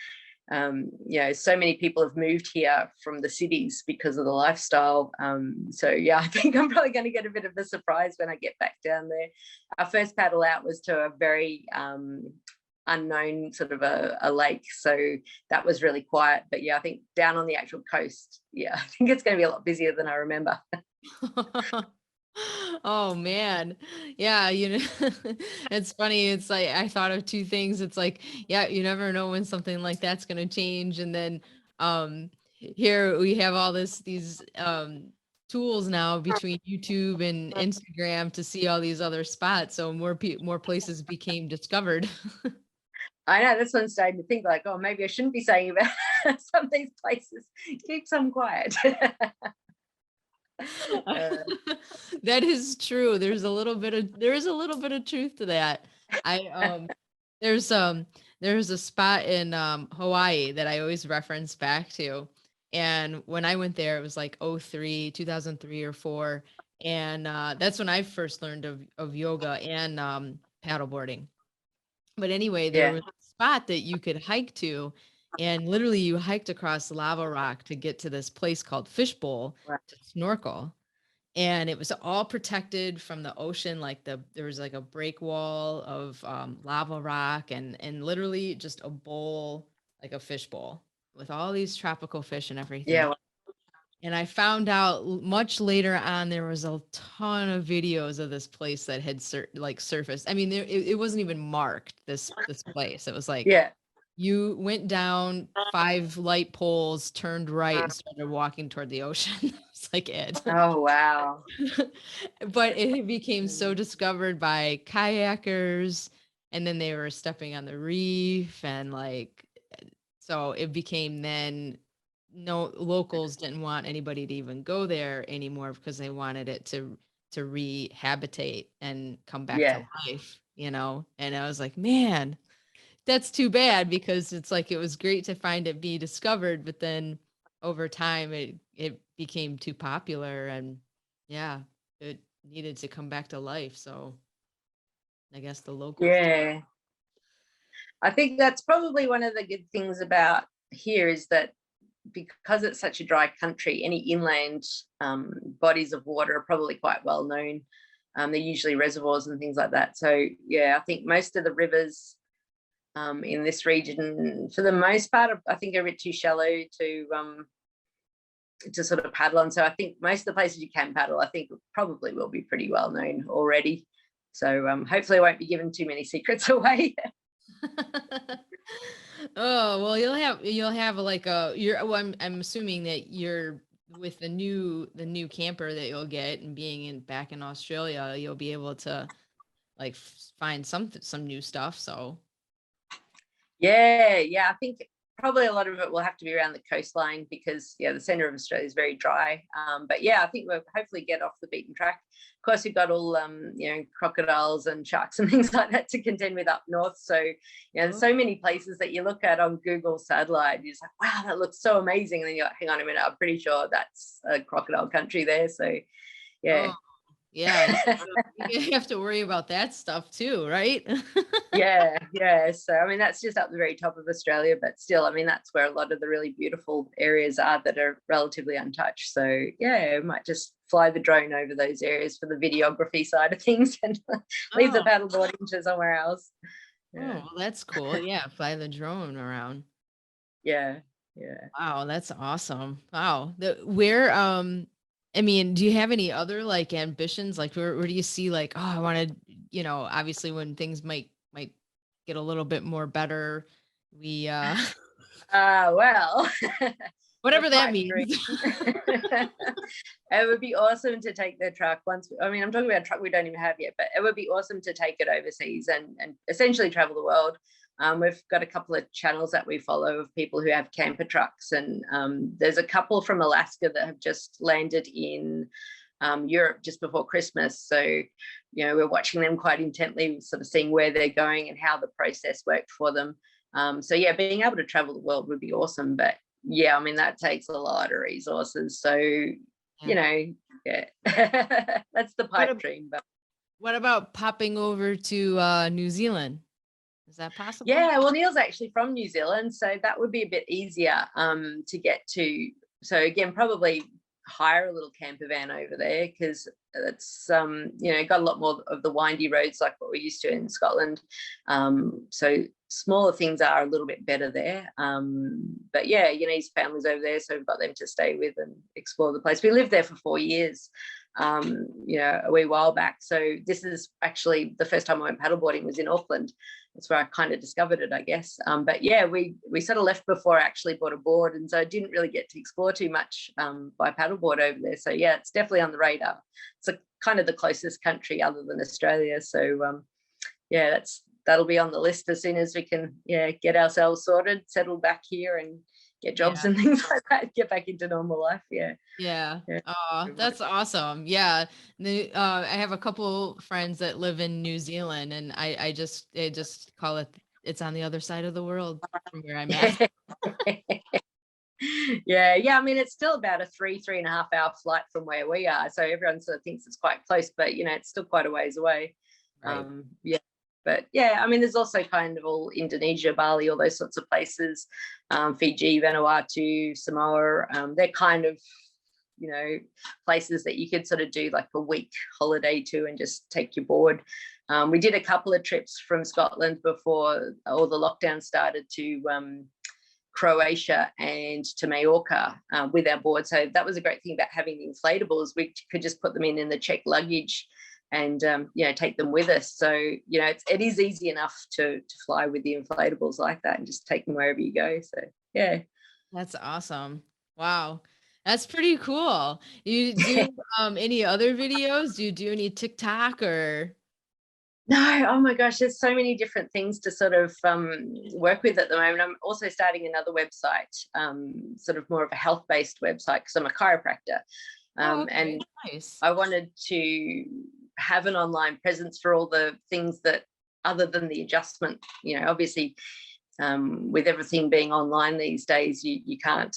so many people have moved here from the cities because of the lifestyle. So yeah, I think I'm probably going to get a bit of a surprise when I get back down there. Our first paddle out was to a very unknown sort of a lake, so that was really quiet. But yeah, I think down on the actual coast, yeah, I think it's going to be a lot busier than I remember. Oh man. Yeah, it's funny. It's like I thought of two things. It's like, yeah, you never know when something like that's going to change. And then here we have all these tools now between YouTube and Instagram to see all these other spots, so more places became discovered. I know, that's when I'm starting to think like, oh, maybe I shouldn't be saying about some of these places. Keep some quiet. That is true. There is a little bit of truth to that. I there's there's a spot in Hawaii that I always reference back to. And when I went there, it was like 2003 or 4. And that's when I first learned of yoga and paddleboarding. But anyway, there Yeah. was a spot that you could hike to, and literally you hiked across lava rock to get to this place called Fishbowl Right. to snorkel. And it was all protected from the ocean, like there was like a break wall of lava rock, and literally just a bowl, like a fish bowl with all these tropical fish and everything. Yeah. And I found out much later on there was a ton of videos of this place that had like surfaced. I mean, it wasn't even marked, this place. It was like Yeah. you went down 5 light poles, turned right, and started walking toward the ocean. It's like it. Oh, wow. But it became so discovered by kayakers, and then they were stepping on the reef, and like, so it became then, no, locals didn't want anybody to even go there anymore, because they wanted it to rehabitate and come back to Yeah. life, and I was like, man, that's too bad, because it's like it was great to find it be discovered, but then over time it became too popular, and yeah, it needed to come back to life. So I guess the locals. Yeah. I think that's probably one of the good things about here is that because it's such a dry country, any inland bodies of water are probably quite well known. They're usually reservoirs and things like that. So yeah, I think most of the rivers in this region, for the most part, I think are a bit too shallow to sort of paddle on. So I think most of the places you can paddle, I think probably will be pretty well known already. So hopefully I won't be giving too many secrets away. Oh, well, you'll have like well, I'm assuming that you're with the new camper that you'll get, and being back in Australia, you'll be able to like find some new stuff. So Yeah, I think probably a lot of it will have to be around the coastline because the center of Australia is very dry. But yeah, I think we'll hopefully get off the beaten track. Of course, we've got all crocodiles and sharks and things like that to contend with up north. So there's so many places that you look at on Google satellite, you're just like, wow, that looks so amazing. And then you're like, hang on a minute, I'm pretty sure that's a crocodile country there. So yeah. Oh, yeah, you have to worry about that stuff too, right? yeah. So I mean, that's just up the very top of Australia, but still, I mean, that's where a lot of the really beautiful areas are that are relatively untouched. So yeah, I might just fly the drone over those areas for the videography side of things and leave the paddleboarding to somewhere else. Yeah. Oh, well, that's cool. Yeah, fly the drone around. Yeah. Wow, that's awesome. Wow. Where I mean, do you have any other like ambitions? Like where do you see like, oh, I want to, obviously when things might get a little bit more better, we well, whatever that means. It would be awesome to take the truck once. I mean, I'm talking about a truck we don't even have yet, but it would be awesome to take it overseas and essentially travel the world. We've got a couple of channels that we follow of people who have camper trucks, and there's a couple from Alaska that have just landed in Europe just before Christmas. So, we're watching them quite intently, sort of seeing where they're going and how the process worked for them. So yeah, being able to travel the world would be awesome. But yeah, I mean, that takes a lot of resources. So, that's the pipe dream. But what about popping over to New Zealand? Is that possible? Yeah, well, Neil's actually from New Zealand, so that would be a bit easier to get to. So again, probably hire a little camper van over there because it's got a lot more of the windy roads like what we're used to in Scotland. So smaller things are a little bit better there. But yeah, his family's over there, so we've got them to stay with and explore the place. We lived there for 4 years. A wee while back. So this is actually the first time I went paddleboarding was in Auckland. That's where I kind of discovered it, I guess. But yeah, we sort of left before I actually bought a board, and so I didn't really get to explore too much by paddleboard over there. So yeah, it's definitely on the radar. It's kind of the closest country other than Australia. So yeah, that'll be on the list as soon as we can get ourselves sorted, settle back here and get jobs and things like that, get back into normal life. Yeah. Oh, that's awesome. Yeah. I have a couple friends that live in New Zealand, and they just call it's on the other side of the world from where I'm at. Yeah. I mean, it's still about a 3.5 hour flight from where we are. So everyone sort of thinks it's quite close, but it's still quite a ways away. Right. Yeah. But yeah, I mean, there's also kind of all Indonesia, Bali, all those sorts of places, Fiji, Vanuatu, Samoa. They're kind of, places that you could sort of do like a week holiday to and just take your board. We did a couple of trips from Scotland before all the lockdown started to Croatia and to Mallorca with our board. So that was a great thing about having the inflatables. We could just put them in the checked luggage and take them with us. So it is easy enough to fly with the inflatables like that and just take them wherever you go. So yeah, that's awesome. Wow, that's pretty cool. You do any other videos? Do you do any TikTok or? No, oh my gosh, there's so many different things to sort of work with at the moment. I'm also starting another website, sort of more of a health-based website because I'm a chiropractor. And nice. I wanted to have an online presence for all the things that other than the adjustment, obviously with everything being online these days, you can't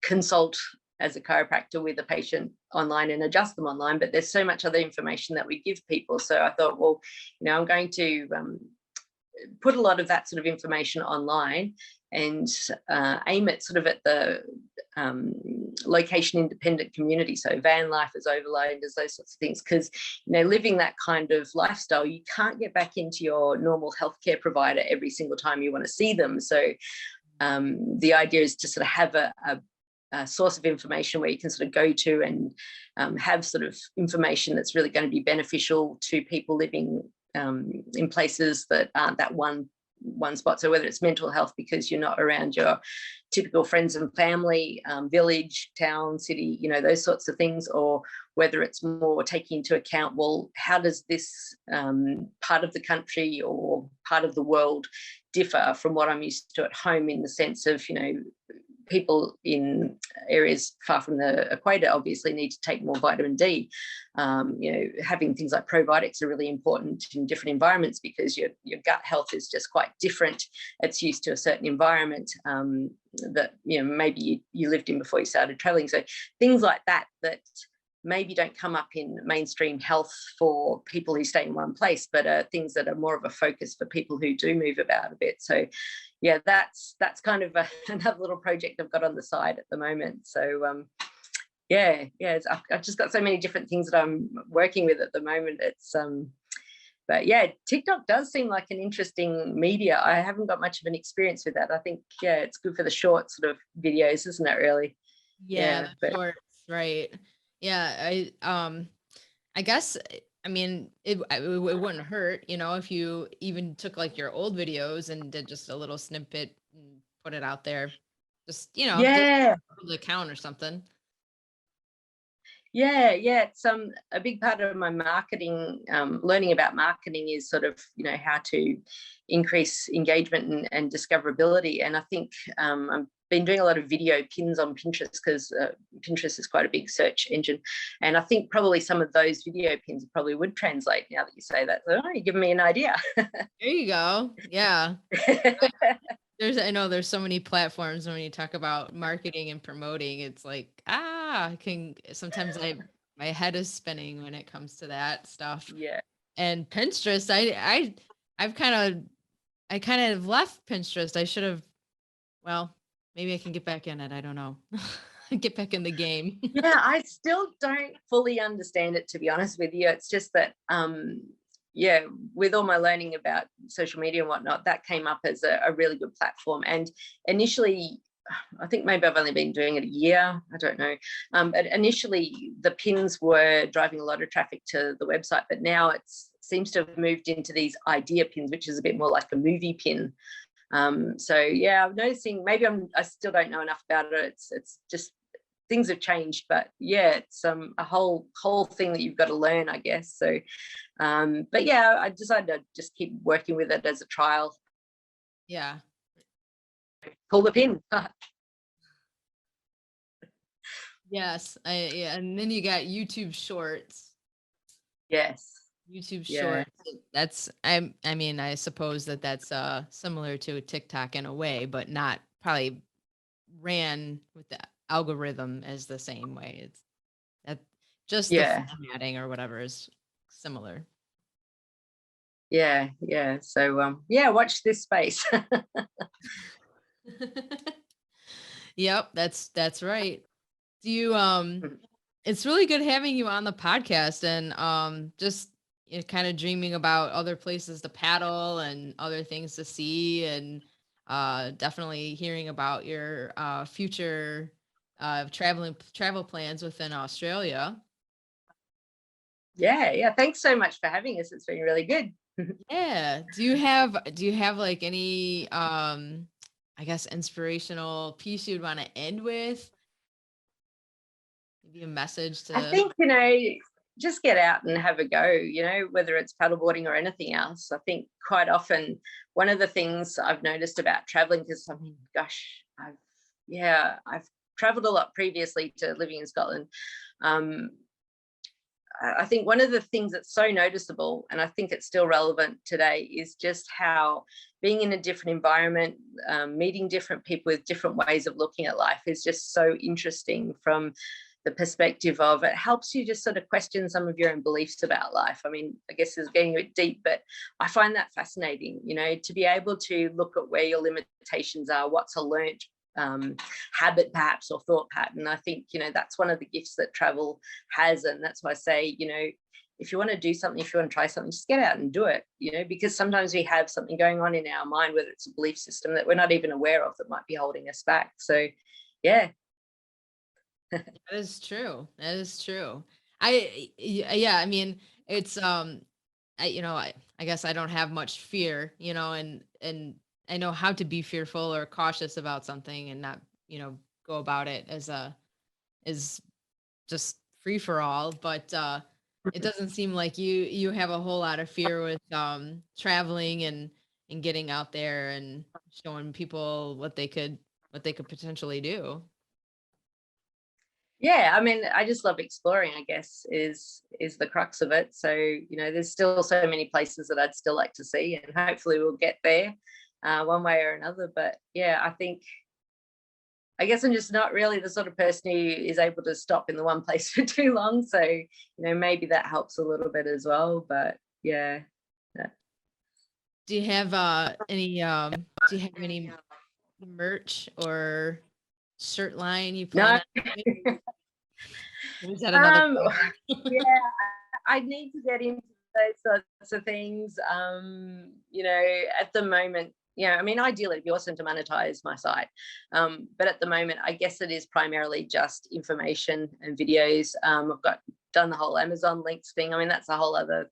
consult as a chiropractor with a patient online and adjust them online, but there's so much other information that we give people. So I thought, well, I'm going to put a lot of that sort of information online and aim it sort of at the location independent community. So van life as overlanders, those sorts of things, because, you know, living that kind of lifestyle, you can't get back into your normal healthcare provider every single time you want to see them. So the idea is to sort of have a source of information where you can sort of go to and have sort of information that's really going to be beneficial to people living in places that aren't that one spot. So whether it's mental health because you're not around your typical friends and family, village, town, city, you know, those sorts of things, or whether it's more taking into account, well, how does this part of the country or part of the world differ from what I'm used to at home, in the sense of, you know, people in areas far from the equator obviously need to take more vitamin D. You know, having things like probiotics are really important in different environments because your gut health is just quite different. It's used to a certain environment that, you know, maybe you lived in before you started traveling. So things like that maybe don't come up in mainstream health for people who stay in one place, but are things that are more of a focus for people who do move about a bit. So yeah, that's kind of another little project I've got on the side at the moment. So I've just got so many different things that I'm working with at the moment. It's but yeah, TikTok does seem like an interesting media. I haven't got much of an experience with that. I think, yeah, it's good for the short sort of videos, isn't it, really? Yeah, the shorts, right. Yeah, I guess, I mean, it wouldn't hurt, you know, if you even took like your old videos and did just a little snippet and put it out there. Just, you know, just Yeah. the account or something. Yeah, it's a big part of my marketing, learning about marketing is sort of, you know, how to increase engagement and discoverability. And I think I've been doing a lot of video pins on Pinterest because Pinterest is quite a big search engine. And I think probably some of those video pins probably would translate now that you say that. So, you're giving me an idea. There you go. Yeah. I know there's so many platforms when you talk about marketing and promoting, it's like, sometimes my head is spinning when it comes to that stuff. Yeah. And Pinterest, I kind of left Pinterest. I should have, well, maybe I can get back in it. I don't know. Get back in the game. Yeah, I still don't fully understand it, to be honest with you. It's just that yeah, with all my learning about social media and whatnot, that came up as a really good platform. And initially, I think maybe I've only been doing it a year, I don't know. But initially, the pins were driving a lot of traffic to the website, but now it seems to have moved into these idea pins, which is a bit more like a movie pin. So yeah, I'm noticing maybe I still don't know enough about it. It's just things have changed, but yeah, it's a whole thing that you've got to learn, I guess. So but yeah, I decided to just keep working with it as a trial. Yeah. Pull the pin. Yes. And then you got YouTube Shorts. Yes. YouTube Yeah. Shorts. I mean, I suppose that's similar to TikTok in a way, but not probably ran with the algorithm as the same way. It's that just the formatting or whatever is similar. Yeah. So yeah, watch this space. Yep, that's right. Do you it's really good having you on the podcast and just, you know, kind of dreaming about other places to paddle and other things to see, and definitely hearing about your future travel plans within Australia. Yeah. Thanks so much for having us. It's been really good. Yeah. Do you have like any I guess inspirational piece you'd want to end with? Maybe a message I to think, you know, just get out and have a go, you know, whether it's paddleboarding or anything else. I think quite often one of the things I've noticed about traveling, because I mean, gosh, I've traveled a lot previously to living in Scotland. I think one of the things that's so noticeable, and I think it's still relevant today, is just how being in a different environment, meeting different people with different ways of looking at life is just so interesting, from the perspective of it helps you just sort of question some of your own beliefs about life. I mean, I guess it's getting a bit deep, but I find that fascinating, you know, to be able to look at where your limitations are, what's a learnt habit perhaps, or thought pattern. I think, you know, that's one of the gifts that travel has. And that's why I say, you know, if you want to do something, if you want to try something, just get out and do it, you know, because sometimes we have something going on in our mind, whether it's a belief system that we're not even aware of, that might be holding us back. So, yeah. That is true. That is true. Yeah, I mean, it's, I guess I don't have much fear, and I know how to be fearful or cautious about something and not, go about it as just free for all. But it doesn't seem like you have a whole lot of fear with traveling and getting out there and showing people what they could potentially do. Yeah, I mean, I just love exploring, I guess, is the crux of it. So, you know, there's still so many places that I'd still like to see, and hopefully we'll get there one way or another. But yeah, I guess I'm just not really the sort of person who is able to stop in the one place for too long. So, you know, maybe that helps a little bit as well. But yeah. Do you have any merch or shirt line you plan No. on doing? Or is that another um, project? yeah, I need to get into those sorts of things. You know, at the moment, I mean, ideally, it'd be awesome to monetize my site. But at the moment, I guess it is primarily just information and videos. I've done the whole Amazon links thing. I mean, that's a whole other,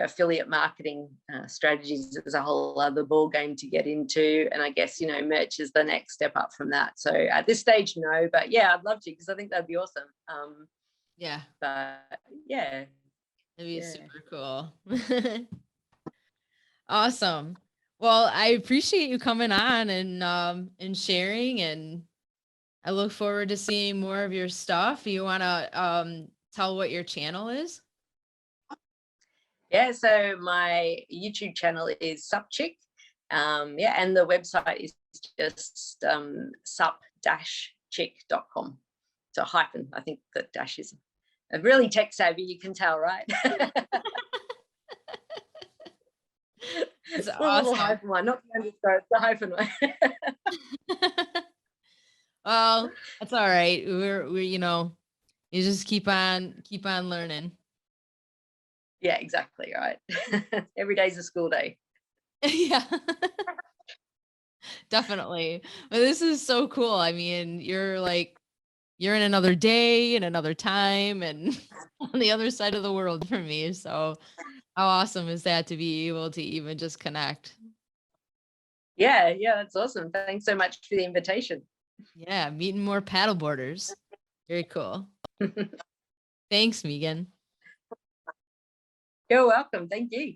affiliate marketing strategies is a whole other ball game to get into. And I guess, merch is the next step up from that. So at this stage, no, but yeah, I'd love to, because I think that'd be awesome. Yeah, But yeah. that'd be Yeah. super cool. Awesome. Well, I appreciate you coming on and sharing, and I look forward to seeing more of your stuff. You want to tell what your channel is? Yeah, so my YouTube channel is SUP Chick. Yeah, and the website is just sup-chick.com. So hyphen, I think that dash is really tech savvy, you can tell, right? That's The little awesome. hyphen one, not the underscore, it's the hyphen one. Well, that's all right. We're you just keep on learning. Yeah, exactly, right. Every day's a school day. Yeah. Definitely. But this is so cool. I mean, you're in another day and another time and on the other side of the world for me. So how awesome is that to be able to even just connect? Yeah, that's awesome. Thanks so much for the invitation. Yeah, meeting more paddleboarders. Very cool. Thanks, Meaghan. You're welcome. Thank you.